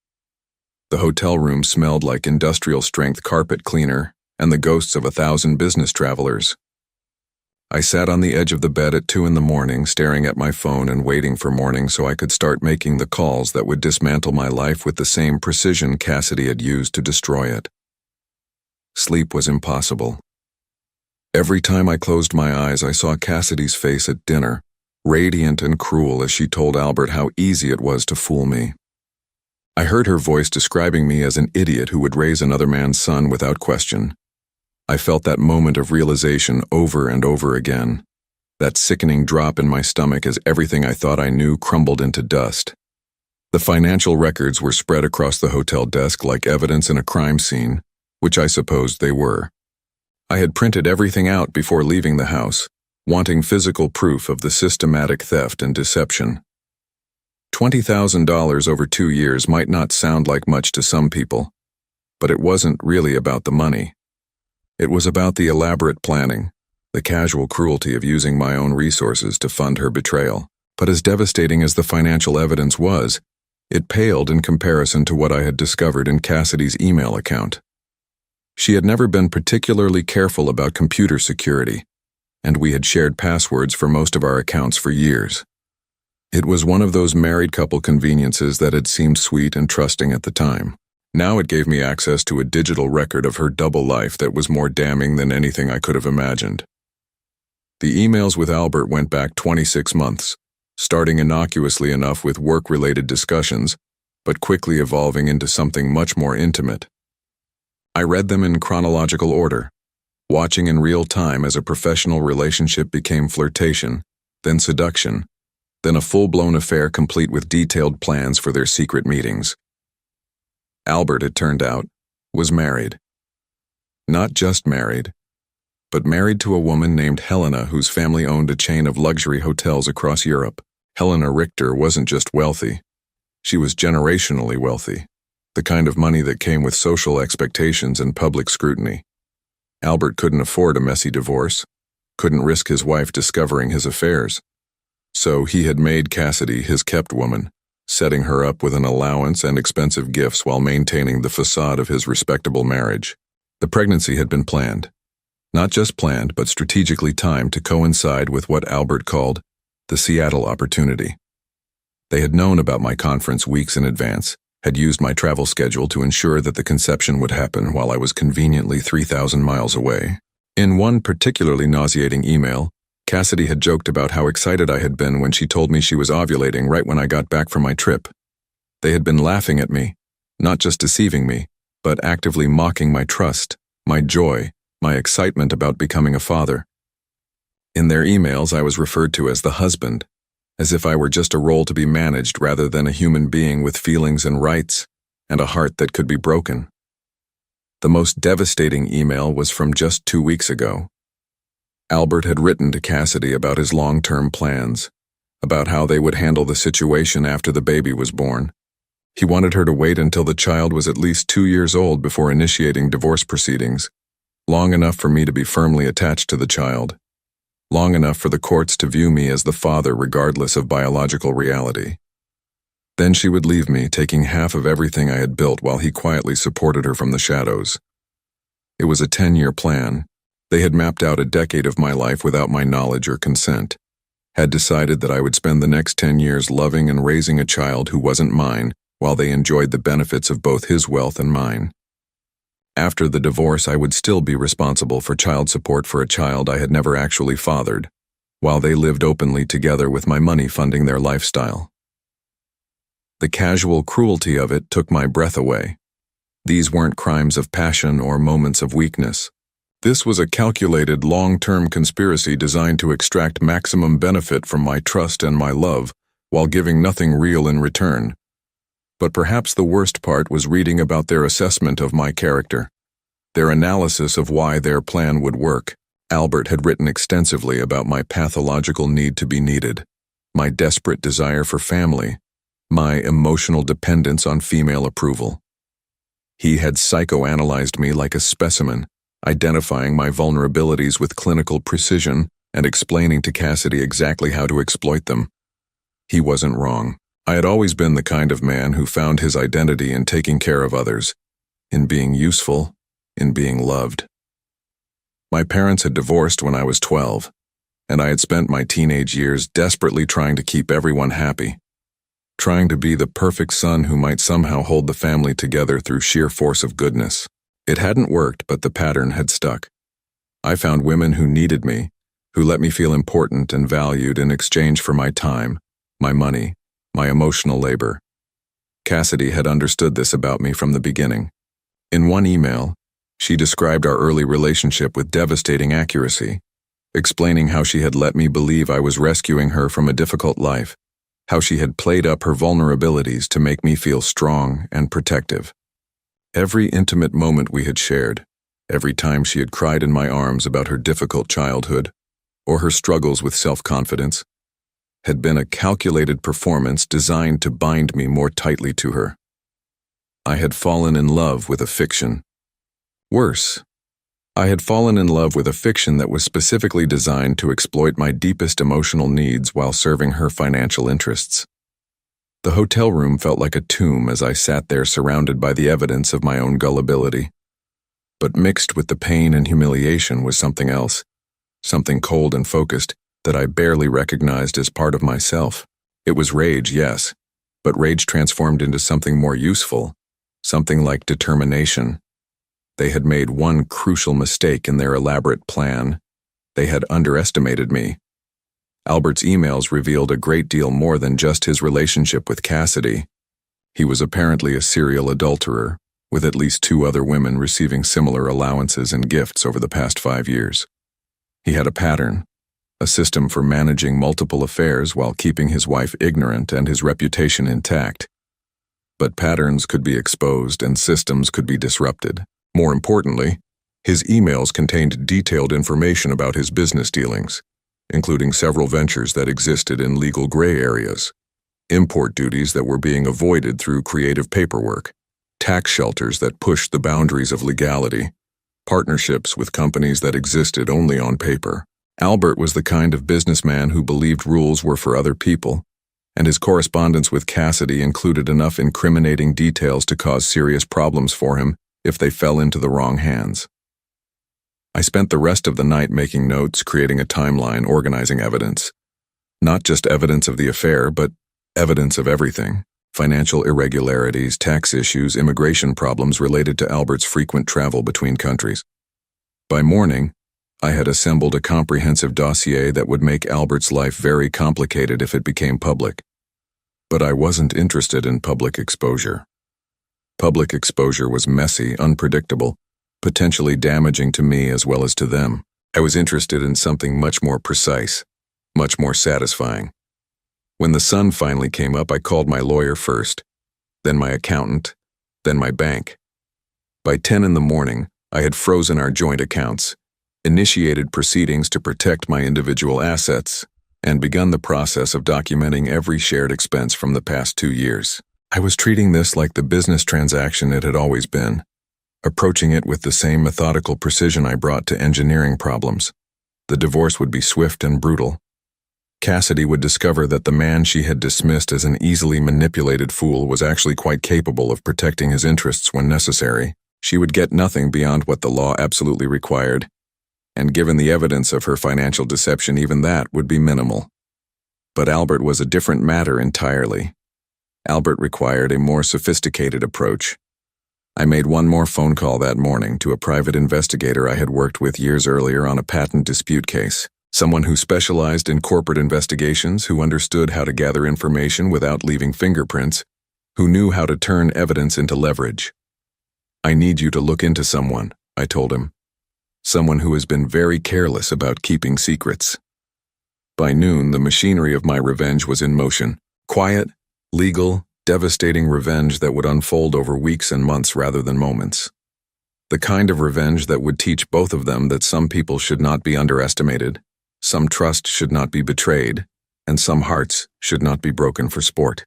The hotel room smelled like industrial-strength carpet cleaner and the ghosts of 1,000 business travelers. I sat on the edge of the bed at 2 a.m, staring at my phone and waiting for morning so I could start making the calls that would dismantle my life with the same precision Cassidy had used to destroy it. Sleep was impossible. Every time I closed my eyes, I saw Cassidy's face at dinner, radiant and cruel as she told Albert how easy it was to fool me. I heard her voice describing me as an idiot who would raise another man's son without question. I felt that moment of realization over and over again, that sickening drop in my stomach as everything I thought I knew crumbled into dust. The financial records were spread across the hotel desk like evidence in a crime scene, which I supposed they were. I had printed everything out before leaving the house, wanting physical proof of the systematic theft and deception. $20,000 over 2 years might not sound like much to some people, but it wasn't really about the money. It was about the elaborate planning, the casual cruelty of using my own resources to fund her betrayal. But as devastating as the financial evidence was, it paled in comparison to what I had discovered in Cassidy's email account. She had never been particularly careful about computer security, and we had shared passwords for most of our accounts for years. It was one of those married couple conveniences that had seemed sweet and trusting at the time. Now it gave me access to a digital record of her double life that was more damning than anything I could have imagined. The emails with Albert went back 26 months, starting innocuously enough with work-related discussions, but quickly evolving into something much more intimate. I read them in chronological order, watching in real time as a professional relationship became flirtation, then seduction, then a full-blown affair complete with detailed plans for their secret meetings. Albert, it turned out, was married. Not just married, but married to a woman named Helena whose family owned a chain of luxury hotels across Europe. Helena Richter wasn't just wealthy. She was generationally wealthy, the kind of money that came with social expectations and public scrutiny. Albert couldn't afford a messy divorce, couldn't risk his wife discovering his affairs. So he had made Cassidy his kept woman, setting her up with an allowance and expensive gifts while maintaining the facade of his respectable marriage. The pregnancy had been planned. Not just planned, but strategically timed to coincide with what Albert called the Seattle opportunity. They had known about my conference weeks in advance, had used my travel schedule to ensure that the conception would happen while I was conveniently 3,000 miles away. In one particularly nauseating email, Cassidy had joked about how excited I had been when she told me she was ovulating right when I got back from my trip. They had been laughing at me, not just deceiving me, but actively mocking my trust, my joy, my excitement about becoming a father. In their emails, I was referred to as the husband, as if I were just a role to be managed rather than a human being with feelings and rights, and a heart that could be broken. The most devastating email was from just 2 weeks ago. Albert had written to Cassidy about his long-term plans, about how they would handle the situation after the baby was born. He wanted her to wait until the child was at least 2 years old before initiating divorce proceedings, long enough for me to be firmly attached to the child, long enough for the courts to view me as the father regardless of biological reality. Then she would leave me, taking half of everything I had built while he quietly supported her from the shadows. It was a 10-year plan. They had mapped out a decade of my life without my knowledge or consent, had decided that I would spend the next 10 years loving and raising a child who wasn't mine while they enjoyed the benefits of both his wealth and mine. After the divorce, I would still be responsible for child support for a child I had never actually fathered, while they lived openly together with my money funding their lifestyle. The casual cruelty of it took my breath away. These weren't crimes of passion or moments of weakness. This was a calculated, long-term conspiracy designed to extract maximum benefit from my trust and my love, while giving nothing real in return. But perhaps the worst part was reading about their assessment of my character, their analysis of why their plan would work. Albert had written extensively about my pathological need to be needed, my desperate desire for family, my emotional dependence on female approval. He had psychoanalyzed me like a specimen, identifying my vulnerabilities with clinical precision and explaining to Cassidy exactly how to exploit them. He wasn't wrong. I had always been the kind of man who found his identity in taking care of others, in being useful, in being loved. My parents had divorced when I was 12, and I had spent my teenage years desperately trying to keep everyone happy, trying to be the perfect son who might somehow hold the family together through sheer force of goodness. It hadn't worked, but the pattern had stuck. I found women who needed me, who let me feel important and valued in exchange for my time, my money, my emotional labor. Cassidy had understood this about me from the beginning. In one email, she described our early relationship with devastating accuracy, explaining how she had let me believe I was rescuing her from a difficult life, how she had played up her vulnerabilities to make me feel strong and protective. Every intimate moment we had shared, every time she had cried in my arms about her difficult childhood, or her struggles with self-confidence, had been a calculated performance designed to bind me more tightly to her. I had fallen in love with a fiction. Worse, I had fallen in love with a fiction that was specifically designed to exploit my deepest emotional needs while serving her financial interests. The hotel room felt like a tomb as I sat there surrounded by the evidence of my own gullibility. But mixed with the pain and humiliation was something else, something cold and focused that I barely recognized as part of myself. It was rage, yes, but rage transformed into something more useful, something like determination. They had made one crucial mistake in their elaborate plan. They had underestimated me. Albert's emails revealed a great deal more than just his relationship with Cassidy. He was apparently a serial adulterer, with at least 2 other women receiving similar allowances and gifts over the past 5 years. He had a pattern, a system for managing multiple affairs while keeping his wife ignorant and his reputation intact. But patterns could be exposed and systems could be disrupted. More importantly, his emails contained detailed information about his business dealings, including several ventures that existed in legal gray areas, import duties that were being avoided through creative paperwork, tax shelters that pushed the boundaries of legality, partnerships with companies that existed only on paper. Albert was the kind of businessman who believed rules were for other people, and his correspondence with Cassidy included enough incriminating details to cause serious problems for him if they fell into the wrong hands. I spent the rest of the night making notes, creating a timeline, organizing evidence. Not just evidence of the affair, but evidence of everything. Financial irregularities, tax issues, immigration problems related to Albert's frequent travel between countries. By morning, I had assembled a comprehensive dossier that would make Albert's life very complicated if it became public. But I wasn't interested in public exposure. Public exposure was messy, unpredictable, potentially damaging to me as well as to them. I was interested in something much more precise, much more satisfying. When the sun finally came up, I called my lawyer first, then my accountant, then my bank. By 10 in the morning, I had frozen our joint accounts, initiated proceedings to protect my individual assets, and begun the process of documenting every shared expense from the past 2 years. I was treating this like the business transaction it had always been, approaching it with the same methodical precision I brought to engineering problems. The divorce would be swift and brutal. Cassidy would discover that the man she had dismissed as an easily manipulated fool was actually quite capable of protecting his interests when necessary. She would get nothing beyond what the law absolutely required, and given the evidence of her financial deception, even that would be minimal. But Albert was a different matter entirely. Albert required a more sophisticated approach. I made one more phone call that morning to a private investigator I had worked with years earlier on a patent dispute case, someone who specialized in corporate investigations, who understood how to gather information without leaving fingerprints, who knew how to turn evidence into leverage. "I need you to look into someone," I told him. "Someone who has been very careless about keeping secrets." By noon, the machinery of my revenge was in motion. Quiet, legal, devastating revenge that would unfold over weeks and months rather than moments. The kind of revenge that would teach both of them that some people should not be underestimated, some trust should not be betrayed, and some hearts should not be broken for sport.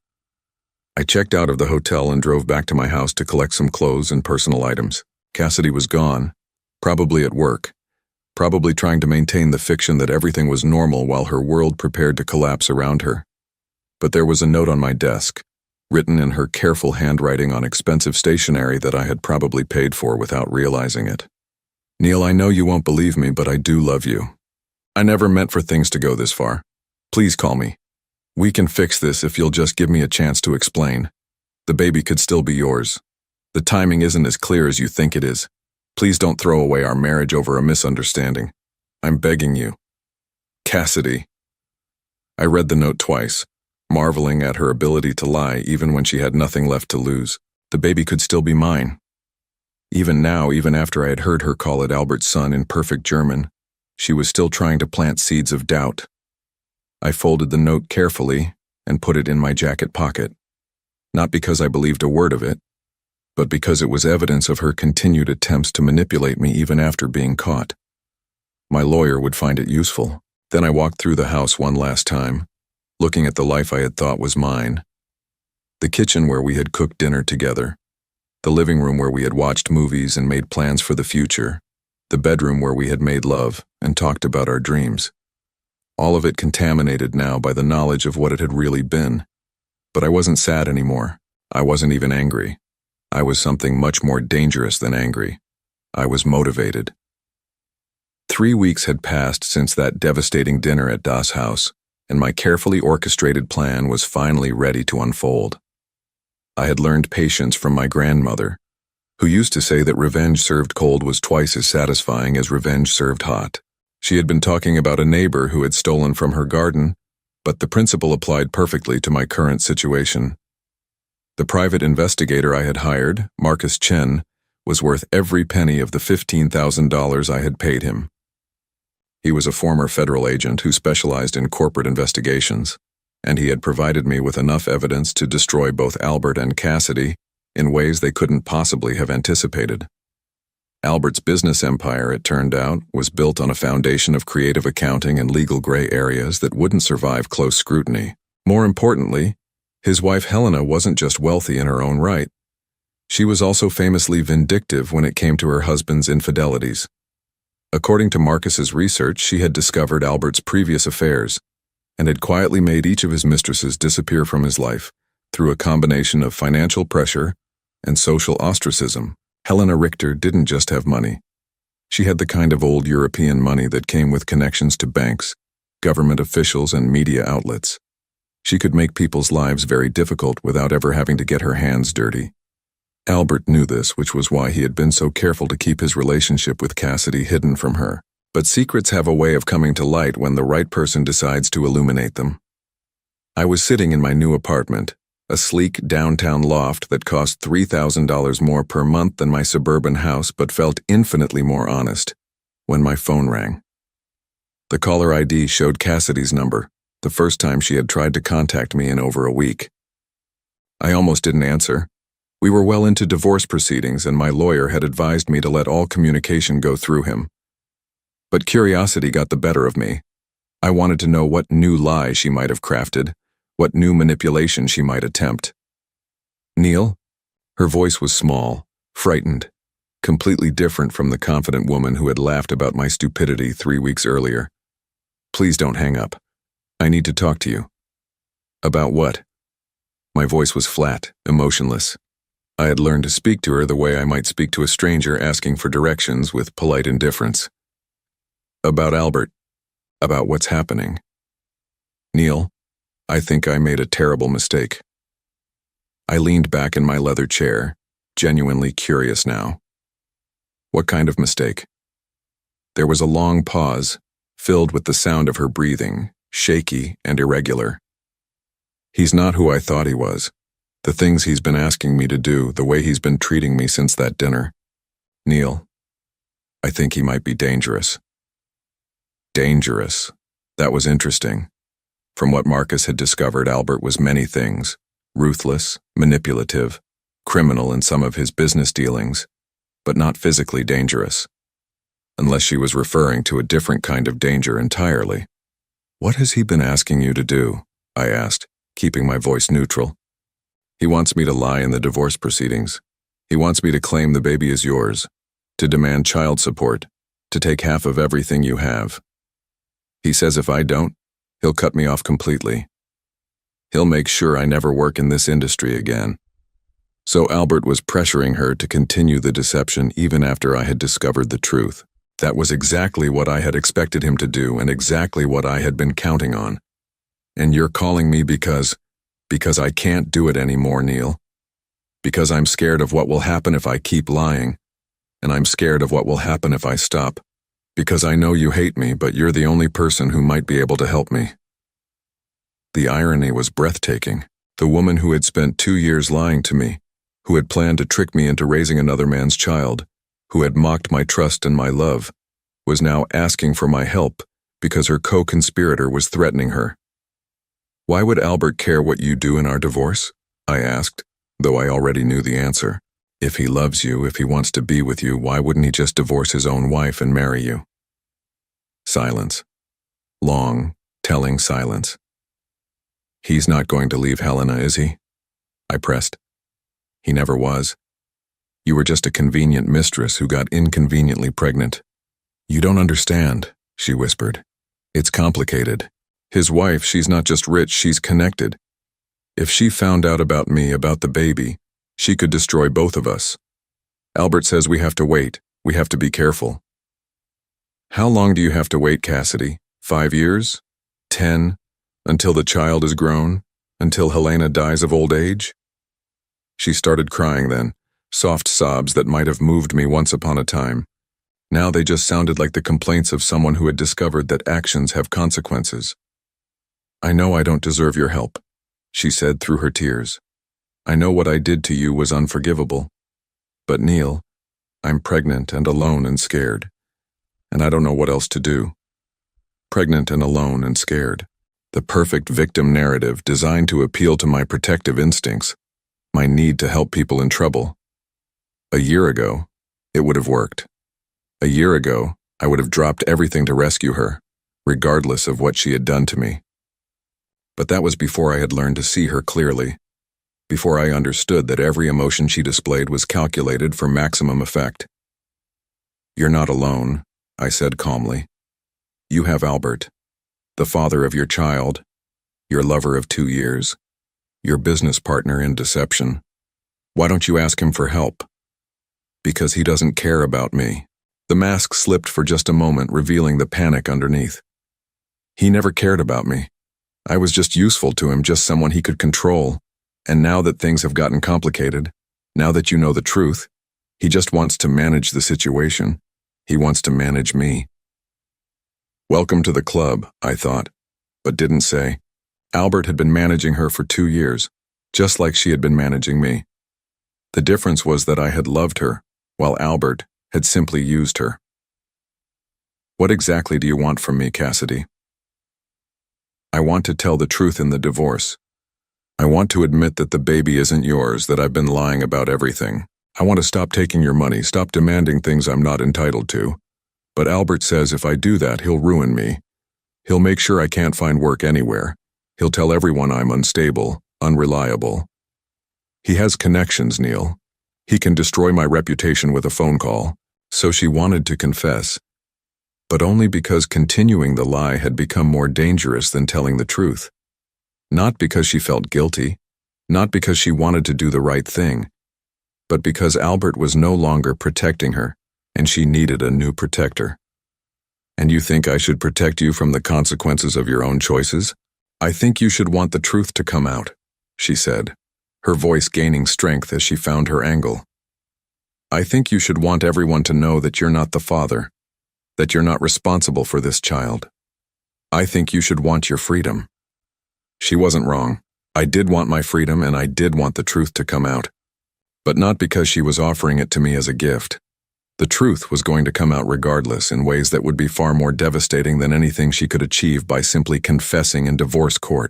I checked out of the hotel and drove back to my house to collect some clothes and personal items. Cassidy was gone, probably at work, probably trying to maintain the fiction that everything was normal while her world prepared to collapse around her. But there was a note on my desk, written in her careful handwriting on expensive stationery that I had probably paid for without realizing it. "Neil, I know you won't believe me, but I do love you. I never meant for things to go this far. Please call me. We can fix this if you'll just give me a chance to explain. The baby could still be yours. The timing isn't as clear as you think it is. Please don't throw away our marriage over a misunderstanding. I'm begging you. Cassidy." I read the note twice, marveling at her ability to lie even when she had nothing left to lose. The baby could still be mine. Even now, even after I had heard her call it Albert's son in perfect German, she was still trying to plant seeds of doubt. I folded the note carefully and put it in my jacket pocket, not because I believed a word of it, but because it was evidence of her continued attempts to manipulate me even after being caught. My lawyer would find it useful. Then I walked through the house one last time, looking at the life I had thought was mine. The kitchen where we had cooked dinner together, the living room where we had watched movies and made plans for the future, the bedroom where we had made love and talked about our dreams. All of it contaminated now by the knowledge of what it had really been. But I wasn't sad anymore. I wasn't even angry. I was something much more dangerous than angry. I was motivated. 3 weeks had passed since that devastating dinner at Das house, and my carefully orchestrated plan was finally ready to unfold. I had learned patience from my grandmother, who used to say that revenge served cold was twice as satisfying as revenge served hot. She had been talking about a neighbor who had stolen from her garden, but the principle applied perfectly to my current situation. The private investigator I had hired, Marcus Chen, was worth every penny of the $15,000 I had paid him. He was a former federal agent who specialized in corporate investigations, and he had provided me with enough evidence to destroy both Albert and Cassidy in ways they couldn't possibly have anticipated. Albert's business empire, it turned out, was built on a foundation of creative accounting and legal gray areas that wouldn't survive close scrutiny. More importantly, his wife Helena wasn't just wealthy in her own right. She was also famously vindictive when it came to her husband's infidelities. According to Marcus's research, she had discovered Albert's previous affairs and had quietly made each of his mistresses disappear from his life through a combination of financial pressure and social ostracism. Helena Richter didn't just have money. She had the kind of old European money that came with connections to banks, government officials, and media outlets. She could make people's lives very difficult without ever having to get her hands dirty. Albert knew this, which was why he had been so careful to keep his relationship with Cassidy hidden from her. But secrets have a way of coming to light when the right person decides to illuminate them. I was sitting in my new apartment, a sleek downtown loft that cost $3,000 more per month than my suburban house but felt infinitely more honest, when my phone rang. The caller ID showed Cassidy's number, the first time she had tried to contact me in over a week. I almost didn't answer. We were well into divorce proceedings and my lawyer had advised me to let all communication go through him. But curiosity got the better of me. I wanted to know what new lie she might have crafted, what new manipulation she might attempt. Neil? Her voice was small, frightened, completely different from the confident woman who had laughed about my stupidity 3 weeks earlier. Please don't hang up. I need to talk to you. About what? My voice was flat, emotionless. I had learned to speak to her the way I might speak to a stranger asking for directions with polite indifference. About Albert. About what's happening. Neil, I think I made a terrible mistake. I leaned back in my leather chair, genuinely curious now. What kind of mistake? There was a long pause, filled with the sound of her breathing, shaky and irregular. He's not who I thought he was. The things he's been asking me to do, the way he's been treating me since that dinner. Neil, I think he might be dangerous. Dangerous. That was interesting. From what Marcus had discovered, Albert was many things: ruthless, manipulative, criminal in some of his business dealings, but not physically dangerous. Unless she was referring to a different kind of danger entirely. What has he been asking you to do? I asked, keeping my voice neutral. He wants me to lie in the divorce proceedings. He wants me to claim the baby is yours, to demand child support, to take half of everything you have. He says if I don't, he'll cut me off completely. He'll make sure I never work in this industry again. So Albert was pressuring her to continue the deception even after I had discovered the truth. That was exactly what I had expected him to do and exactly what I had been counting on. And you're calling me because I can't do it anymore, Neil. Because I'm scared of what will happen if I keep lying. And I'm scared of what will happen if I stop. Because I know you hate me, but you're the only person who might be able to help me. The irony was breathtaking. The woman who had spent 2 years lying to me, who had planned to trick me into raising another man's child, who had mocked my trust and my love, was now asking for my help because her co-conspirator was threatening her. Why would Albert care what you do in our divorce? I asked, though I already knew the answer. If he loves you, if he wants to be with you, why wouldn't he just divorce his own wife and marry you? Silence. Long, telling silence. He's not going to leave Helena, is he? I pressed. He never was. You were just a convenient mistress who got inconveniently pregnant. You don't understand, she whispered. It's complicated. His wife, she's not just rich, she's connected. If she found out about me, about the baby, she could destroy both of us. Albert says we have to wait. We have to be careful. How long do you have to wait, Cassidy? 5 years? 10? Until the child is grown? Until Helena dies of old age? She started crying then, soft sobs that might have moved me once upon a time. Now they just sounded like the complaints of someone who had discovered that actions have consequences. I know I don't deserve your help, she said through her tears. I know what I did to you was unforgivable. But Neil, I'm pregnant and alone and scared. And I don't know what else to do. Pregnant and alone and scared. The perfect victim narrative designed to appeal to my protective instincts, my need to help people in trouble. A year ago, it would have worked. A year ago, I would have dropped everything to rescue her, regardless of what she had done to me. But that was before I had learned to see her clearly, before I understood that every emotion she displayed was calculated for maximum effect. You're not alone, I said calmly. You have Albert, the father of your child, your lover of 2 years, your business partner in deception. Why don't you ask him for help? Because he doesn't care about me. The mask slipped for just a moment, revealing the panic underneath. He never cared about me. I was just useful to him, just someone he could control. And now that things have gotten complicated, now that you know the truth, he just wants to manage the situation. He wants to manage me. Welcome to the club, I thought, but didn't say. Albert had been managing her for 2 years, just like she had been managing me. The difference was that I had loved her, while Albert had simply used her. What exactly do you want from me, Cassidy? I want to tell the truth in the divorce. I want to admit that the baby isn't yours, that I've been lying about everything. I want to stop taking your money, stop demanding things I'm not entitled to. But Albert says if I do that, he'll ruin me. He'll make sure I can't find work anywhere. He'll tell everyone I'm unstable, unreliable. He has connections, Neil. He can destroy my reputation with a phone call. So she wanted to confess, but only because continuing the lie had become more dangerous than telling the truth. Not because she felt guilty, not because she wanted to do the right thing, but because Albert was no longer protecting her, and she needed a new protector. And you think I should protect you from the consequences of your own choices? I think you should want the truth to come out, she said, her voice gaining strength as she found her angle. I think you should want everyone to know that you're not the father, that you're not responsible for this child. I think you should want your freedom. She wasn't wrong. I did want my freedom and I did want the truth to come out. But not because she was offering it to me as a gift. The truth was going to come out regardless in ways that would be far more devastating than anything she could achieve by simply confessing in divorce court.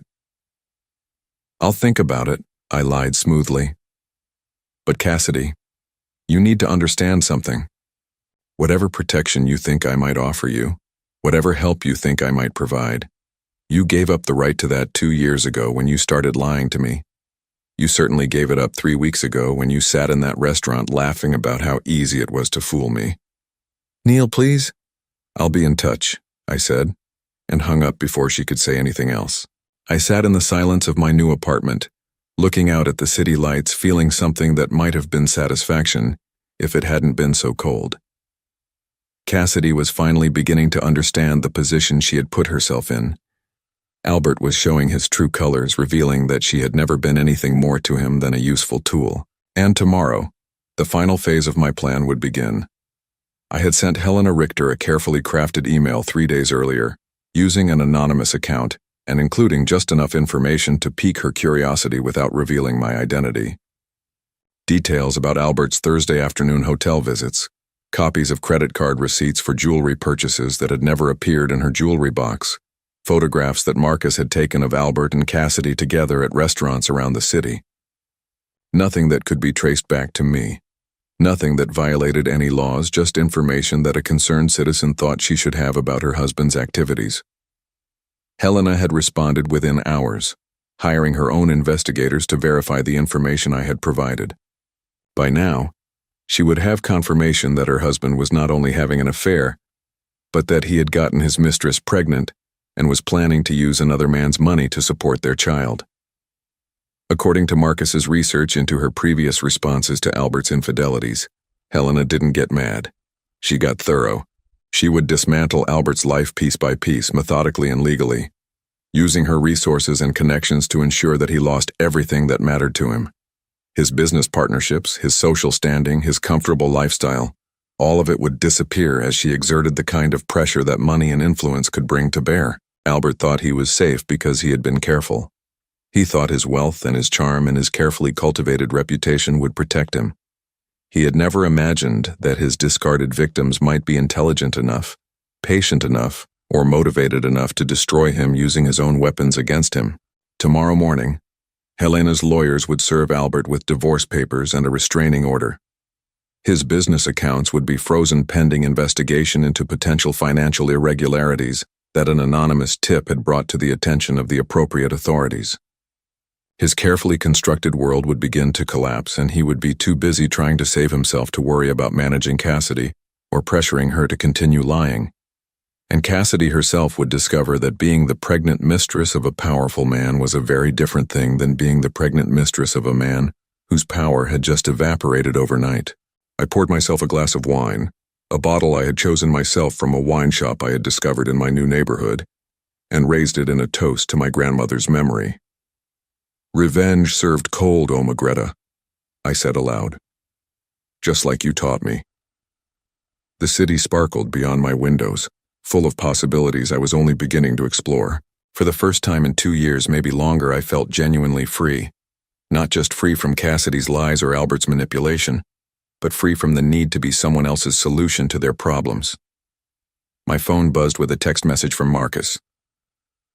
I'll think about it, I lied smoothly. But Cassidy, you need to understand something. Whatever protection you think I might offer you, whatever help you think I might provide, you gave up the right to that 2 years ago when you started lying to me. You certainly gave it up 3 weeks ago when you sat in that restaurant laughing about how easy it was to fool me. Neil, please? I'll be in touch, I said, and hung up before she could say anything else. I sat in the silence of my new apartment, looking out at the city lights, feeling something that might have been satisfaction if it hadn't been so cold. Cassidy was finally beginning to understand the position she had put herself in. Albert was showing his true colors, revealing that she had never been anything more to him than a useful tool. And tomorrow, the final phase of my plan would begin. I had sent Helena Richter a carefully crafted email 3 days earlier, using an anonymous account and including just enough information to pique her curiosity without revealing my identity. Details about Albert's Thursday afternoon hotel visits, copies of credit card receipts for jewelry purchases that had never appeared in her jewelry box, photographs that Marcus had taken of Albert and Cassidy together at restaurants around the city. Nothing that could be traced back to me. Nothing that violated any laws, just information that a concerned citizen thought she should have about her husband's activities. Helena had responded within hours, hiring her own investigators to verify the information I had provided. By now, she would have confirmation that her husband was not only having an affair, but that he had gotten his mistress pregnant and was planning to use another man's money to support their child. According to Marcus's research into her previous responses to Albert's infidelities, Helena didn't get mad. She got thorough. She would dismantle Albert's life piece by piece, methodically and legally, using her resources and connections to ensure that he lost everything that mattered to him. His business partnerships, his social standing, his comfortable lifestyle, all of it would disappear as she exerted the kind of pressure that money and influence could bring to bear. Albert thought he was safe because he had been careful. He thought his wealth and his charm and his carefully cultivated reputation would protect him. He had never imagined that his discarded victims might be intelligent enough, patient enough, or motivated enough to destroy him using his own weapons against him. Tomorrow morning, Helena's lawyers would serve Albert with divorce papers and a restraining order. His business accounts would be frozen pending investigation into potential financial irregularities that an anonymous tip had brought to the attention of the appropriate authorities. His carefully constructed world would begin to collapse, and he would be too busy trying to save himself to worry about managing Cassidy or pressuring her to continue lying. And Cassidy herself would discover that being the pregnant mistress of a powerful man was a very different thing than being the pregnant mistress of a man whose power had just evaporated overnight. I poured myself a glass of wine, a bottle I had chosen myself from a wine shop I had discovered in my new neighborhood, and raised it in a toast to my grandmother's memory. "Revenge served cold, O Magretta," I said aloud. "Just like you taught me." The city sparkled beyond my windows, full of possibilities I was only beginning to explore. For the first time in 2 years, maybe longer, I felt genuinely free. Not just free from Cassidy's lies or Albert's manipulation, but free from the need to be someone else's solution to their problems. My phone buzzed with a text message from Marcus.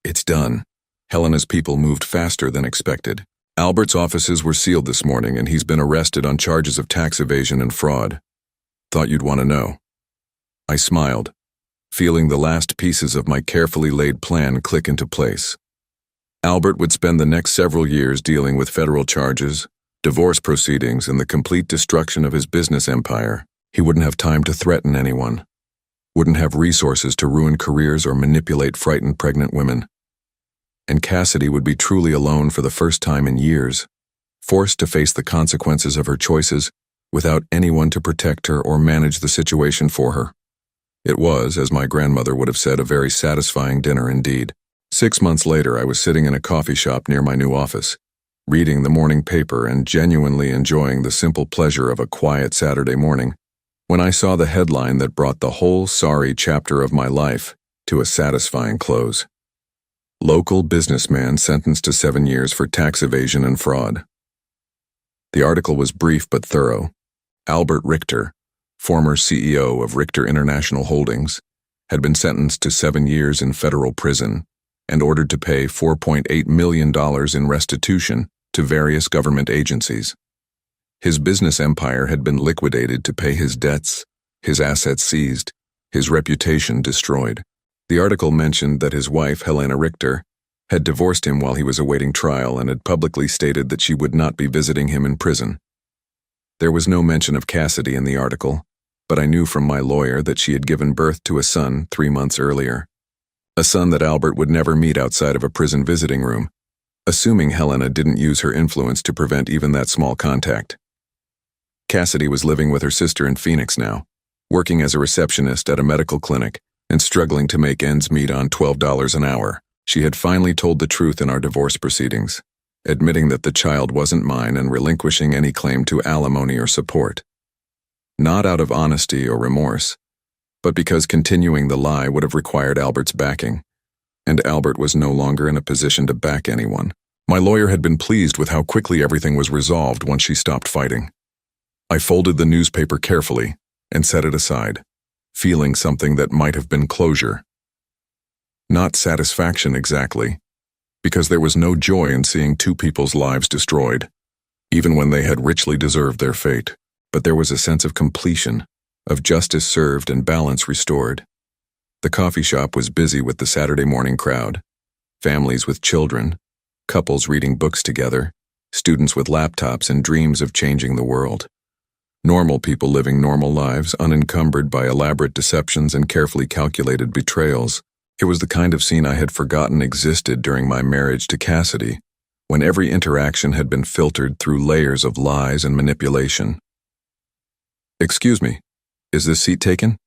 "It's done. Helena's people moved faster than expected. Albert's offices were sealed this morning, and he's been arrested on charges of tax evasion and fraud. Thought you'd want to know." I smiled, feeling the last pieces of my carefully laid plan click into place. Albert would spend the next several years dealing with federal charges, divorce proceedings, and the complete destruction of his business empire. He wouldn't have time to threaten anyone, wouldn't have resources to ruin careers or manipulate frightened pregnant women. And Cassidy would be truly alone for the first time in years, forced to face the consequences of her choices without anyone to protect her or manage the situation for her. It was, as my grandmother would have said, a very satisfying dinner indeed. 6 months later, I was sitting in a coffee shop near my new office, reading the morning paper and genuinely enjoying the simple pleasure of a quiet Saturday morning, when I saw the headline that brought the whole sorry chapter of my life to a satisfying close. Local businessman sentenced to 7 years for tax evasion and fraud. The article was brief but thorough. Albert Richter, former CEO of Richter International Holdings, had been sentenced to 7 years in federal prison and ordered to pay $4.8 million in restitution to various government agencies. His business empire had been liquidated to pay his debts, his assets seized, his reputation destroyed. The article mentioned that his wife, Helena Richter, had divorced him while he was awaiting trial and had publicly stated that she would not be visiting him in prison. There was no mention of Cassidy in the article, but I knew from my lawyer that she had given birth to a son 3 months earlier. A son that Albert would never meet outside of a prison visiting room, assuming Helena didn't use her influence to prevent even that small contact. Cassidy was living with her sister in Phoenix now, working as a receptionist at a medical clinic and struggling to make ends meet on $12 an hour. She had finally told the truth in our divorce proceedings, admitting that the child wasn't mine and relinquishing any claim to alimony or support. Not out of honesty or remorse, but because continuing the lie would have required Albert's backing, and Albert was no longer in a position to back anyone. My lawyer had been pleased with how quickly everything was resolved once she stopped fighting. I folded the newspaper carefully and set it aside, feeling something that might have been closure. Not satisfaction exactly, because there was no joy in seeing 2 people's lives destroyed, even when they had richly deserved their fate. But there was a sense of completion, of justice served and balance restored. The coffee shop was busy with the Saturday morning crowd, families with children, couples reading books together, students with laptops and dreams of changing the world. Normal people living normal lives, unencumbered by elaborate deceptions and carefully calculated betrayals. It was the kind of scene I had forgotten existed during my marriage to Cassidy, when every interaction had been filtered through layers of lies and manipulation. "Excuse me, is this seat taken?"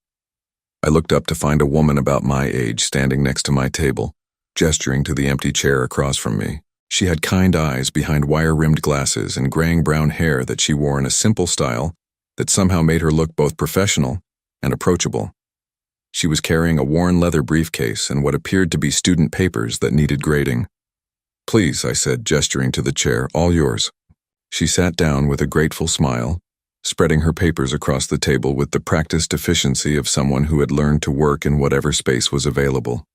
I looked up to find a woman about my age standing next to my table, gesturing to the empty chair across from me. She had kind eyes behind wire-rimmed glasses and graying brown hair that she wore in a simple style that somehow made her look both professional and approachable. She was carrying a worn leather briefcase and what appeared to be student papers that needed grading. "Please," I said, gesturing to the chair, "all yours." She sat down with a grateful smile, spreading her papers across the table with the practiced efficiency of someone who had learned to work in whatever space was available.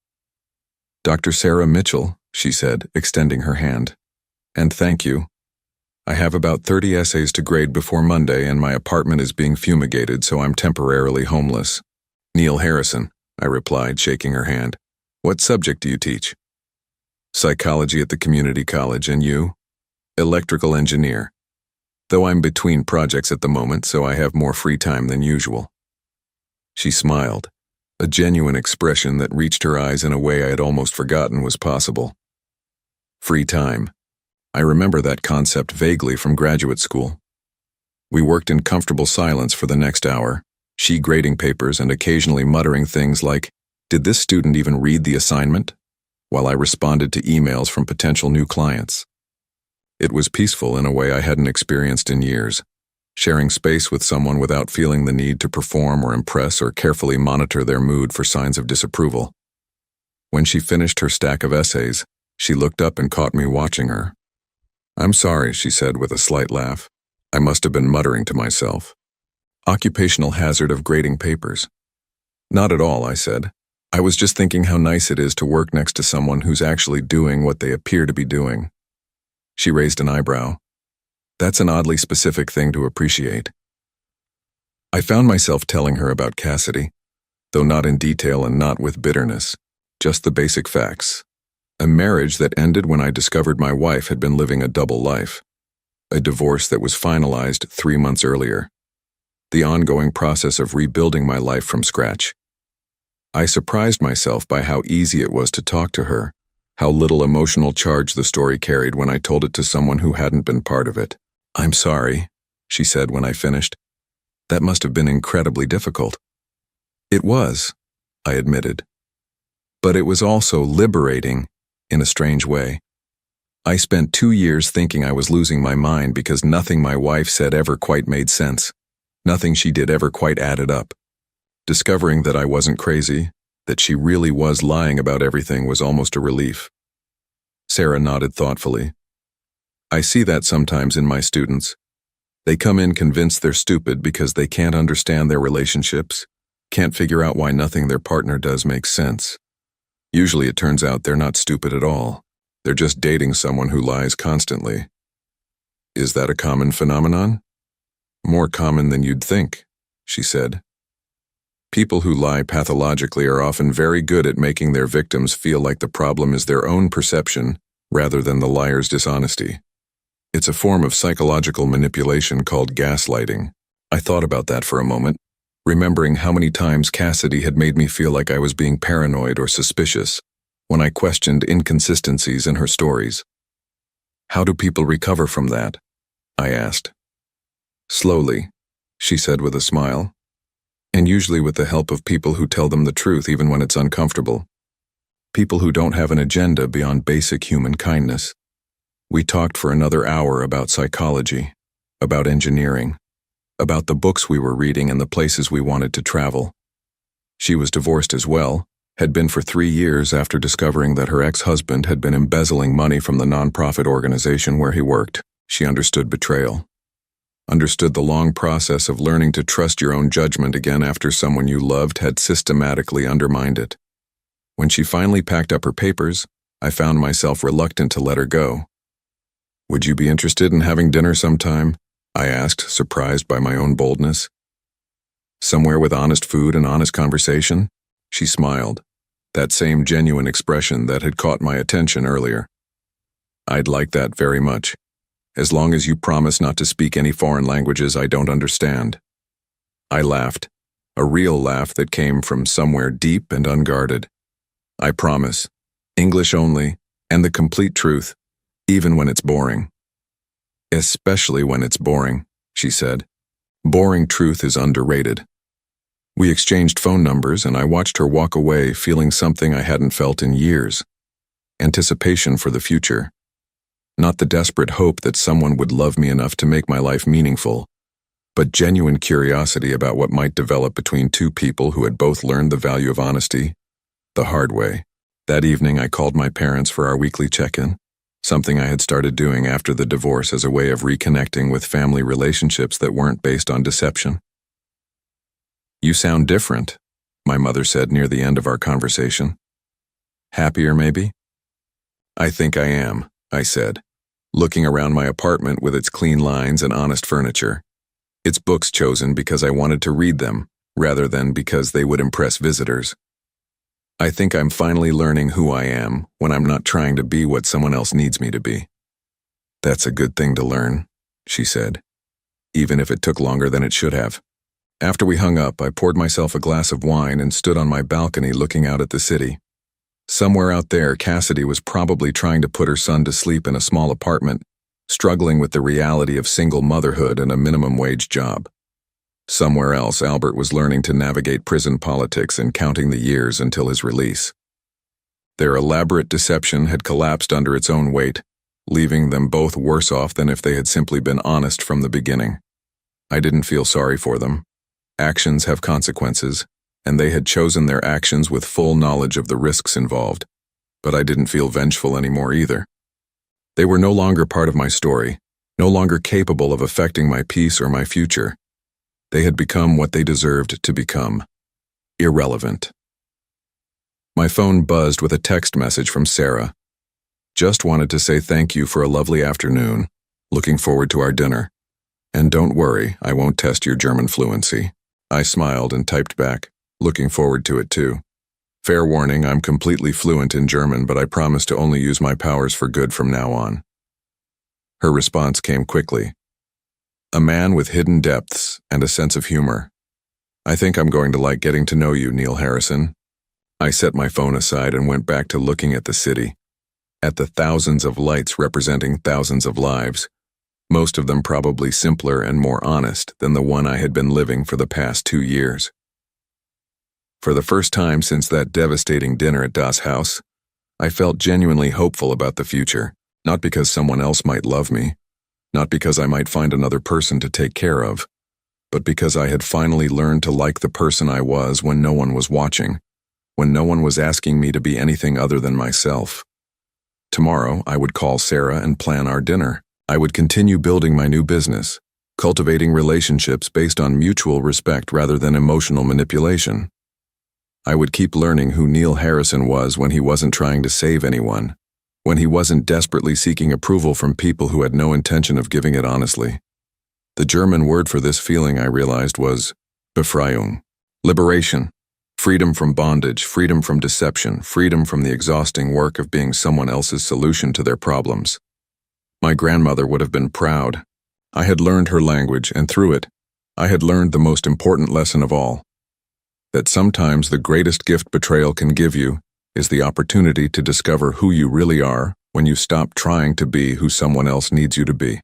"Dr. Sarah Mitchell," she said, extending her hand. "And thank you. I have about 30 essays to grade before Monday and my apartment is being fumigated, so I'm temporarily homeless." "Neil Harrison," I replied, shaking her hand. "What subject do you teach?" "Psychology at the community college, and you?" "Electrical engineer. Though I'm between projects at the moment, so I have more free time than usual." She smiled, a genuine expression that reached her eyes in a way I had almost forgotten was possible. Free time. I remember that concept vaguely from graduate school. We worked in comfortable silence for the next hour, she grading papers and occasionally muttering things like, "Did this student even read the assignment?" while I responded to emails from potential new clients. It was peaceful in a way I hadn't experienced in years, sharing space with someone without feeling the need to perform or impress or carefully monitor their mood for signs of disapproval. When she finished her stack of essays, she looked up and caught me watching her. "I'm sorry," she said with a slight laugh. I must have been muttering to myself. "Occupational hazard of grading papers." "Not at all," I said. "I was just thinking how nice it is to work next to someone who's actually doing what they appear to be doing." She raised an eyebrow. "That's an oddly specific thing to appreciate." I found myself telling her about Cassidy, though not in detail and not with bitterness, just the basic facts. A marriage that ended when I discovered my wife had been living a double life. A divorce that was finalized 3 months earlier. The ongoing process of rebuilding my life from scratch. I surprised myself by how easy it was to talk to her, how little emotional charge the story carried when I told it to someone who hadn't been part of it. "I'm sorry," she said when I finished. "That must have been incredibly difficult." "It was," I admitted. "But it was also liberating, in a strange way. I spent 2 years thinking I was losing my mind because nothing my wife said ever quite made sense. Nothing she did ever quite added up. Discovering that I wasn't crazy, that she really was lying about everything, was almost a relief." Sarah nodded thoughtfully. "I see that sometimes in my students. They come in convinced they're stupid because they can't understand their relationships, can't figure out why nothing their partner does makes sense. Usually it turns out they're not stupid at all. They're just dating someone who lies constantly." "Is that a common phenomenon?" "More common than you'd think," she said. "People who lie pathologically are often very good at making their victims feel like the problem is their own perception rather than the liar's dishonesty. It's a form of psychological manipulation called gaslighting." I thought about that for a moment, remembering how many times Cassidy had made me feel like I was being paranoid or suspicious when I questioned inconsistencies in her stories. "How do people recover from that?" I asked. "Slowly," she said with a smile. "And usually with the help of people who tell them the truth even when it's uncomfortable. People who don't have an agenda beyond basic human kindness." We talked for another hour about psychology, about engineering, about the books we were reading and the places we wanted to travel. She was divorced as well, had been for 3 years after discovering that her ex-husband had been embezzling money from the nonprofit organization where he worked. She understood betrayal. Understood the long process of learning to trust your own judgment again after someone you loved had systematically undermined it. When she finally packed up her papers, I found myself reluctant to let her go. "Would you be interested in having dinner sometime?" I asked, surprised by my own boldness. "Somewhere with honest food and honest conversation?" She smiled. that same genuine expression that had caught my attention earlier. I'd like that very much, as long as you promise not to speak any foreign languages I don't understand. I laughed, a real laugh that came from somewhere deep and unguarded. I promise, English only, and the complete truth, even when it's boring. Especially when it's boring, she said. Boring truth is underrated. We exchanged phone numbers, and I watched her walk away feeling something I hadn't felt in years. Anticipation for the future. Not the desperate hope that someone would love me enough to make my life meaningful, but genuine curiosity about what might develop between two people who had both learned the value of honesty the hard way. That evening, I called my parents for our weekly check-in, something I had started doing after the divorce as a way of reconnecting with family relationships that weren't based on deception. "You sound different," my mother said near the end of our conversation. "Happier, maybe?" "I think I am," I said, looking around my apartment with its clean lines and honest furniture. Its books chosen because I wanted to read them, rather than because they would impress visitors. I think I'm finally learning who I am when I'm not trying to be what someone else needs me to be. "That's a good thing to learn," she said, even if it took longer than it should have. After we hung up, I poured myself a glass of wine and stood on my balcony looking out at the city. Somewhere out there, Cassidy was probably trying to put her son to sleep in a small apartment, struggling with the reality of single motherhood and a minimum wage job. Somewhere else, Albert was learning to navigate prison politics and counting the years until his release. Their elaborate deception had collapsed under its own weight, leaving them both worse off than if they had simply been honest from the beginning. I didn't feel sorry for them. Actions have consequences, and they had chosen their actions with full knowledge of the risks involved. But I didn't feel vengeful anymore either. They were no longer part of my story, no longer capable of affecting my peace or my future. They had become what they deserved to become: irrelevant. My phone buzzed with a text message from Sarah. "Just wanted to say thank you for a lovely afternoon. Looking forward to our dinner. And don't worry, I won't test your German fluency." I smiled and typed back, "Looking forward to it too. Fair warning, I'm completely fluent in German, but I promise to only use my powers for good from now on." Her response came quickly. "A man with hidden depths and a sense of humor. I think I'm going to like getting to know you, Neil Harrison." I set my phone aside and went back to looking at the city, at the thousands of lights representing thousands of lives, most of them probably simpler and more honest than the one I had been living for the past 2 years. For the first time since that devastating dinner at Das Haus, I felt genuinely hopeful about the future, not because someone else might love me, not because I might find another person to take care of, but because I had finally learned to like the person I was when no one was watching, when no one was asking me to be anything other than myself. Tomorrow, I would call Sarah and plan our dinner. I would continue building my new business, cultivating relationships based on mutual respect rather than emotional manipulation. I would keep learning who Neil Harrison was when he wasn't trying to save anyone, when he wasn't desperately seeking approval from people who had no intention of giving it honestly. The German word for this feeling, I realized, was Befreiung, liberation, freedom from bondage, freedom from deception, freedom from the exhausting work of being someone else's solution to their problems. My grandmother would have been proud. I had learned her language, and through it, I had learned the most important lesson of all: that sometimes the greatest gift betrayal can give you is the opportunity to discover who you really are when you stop trying to be who someone else needs you to be.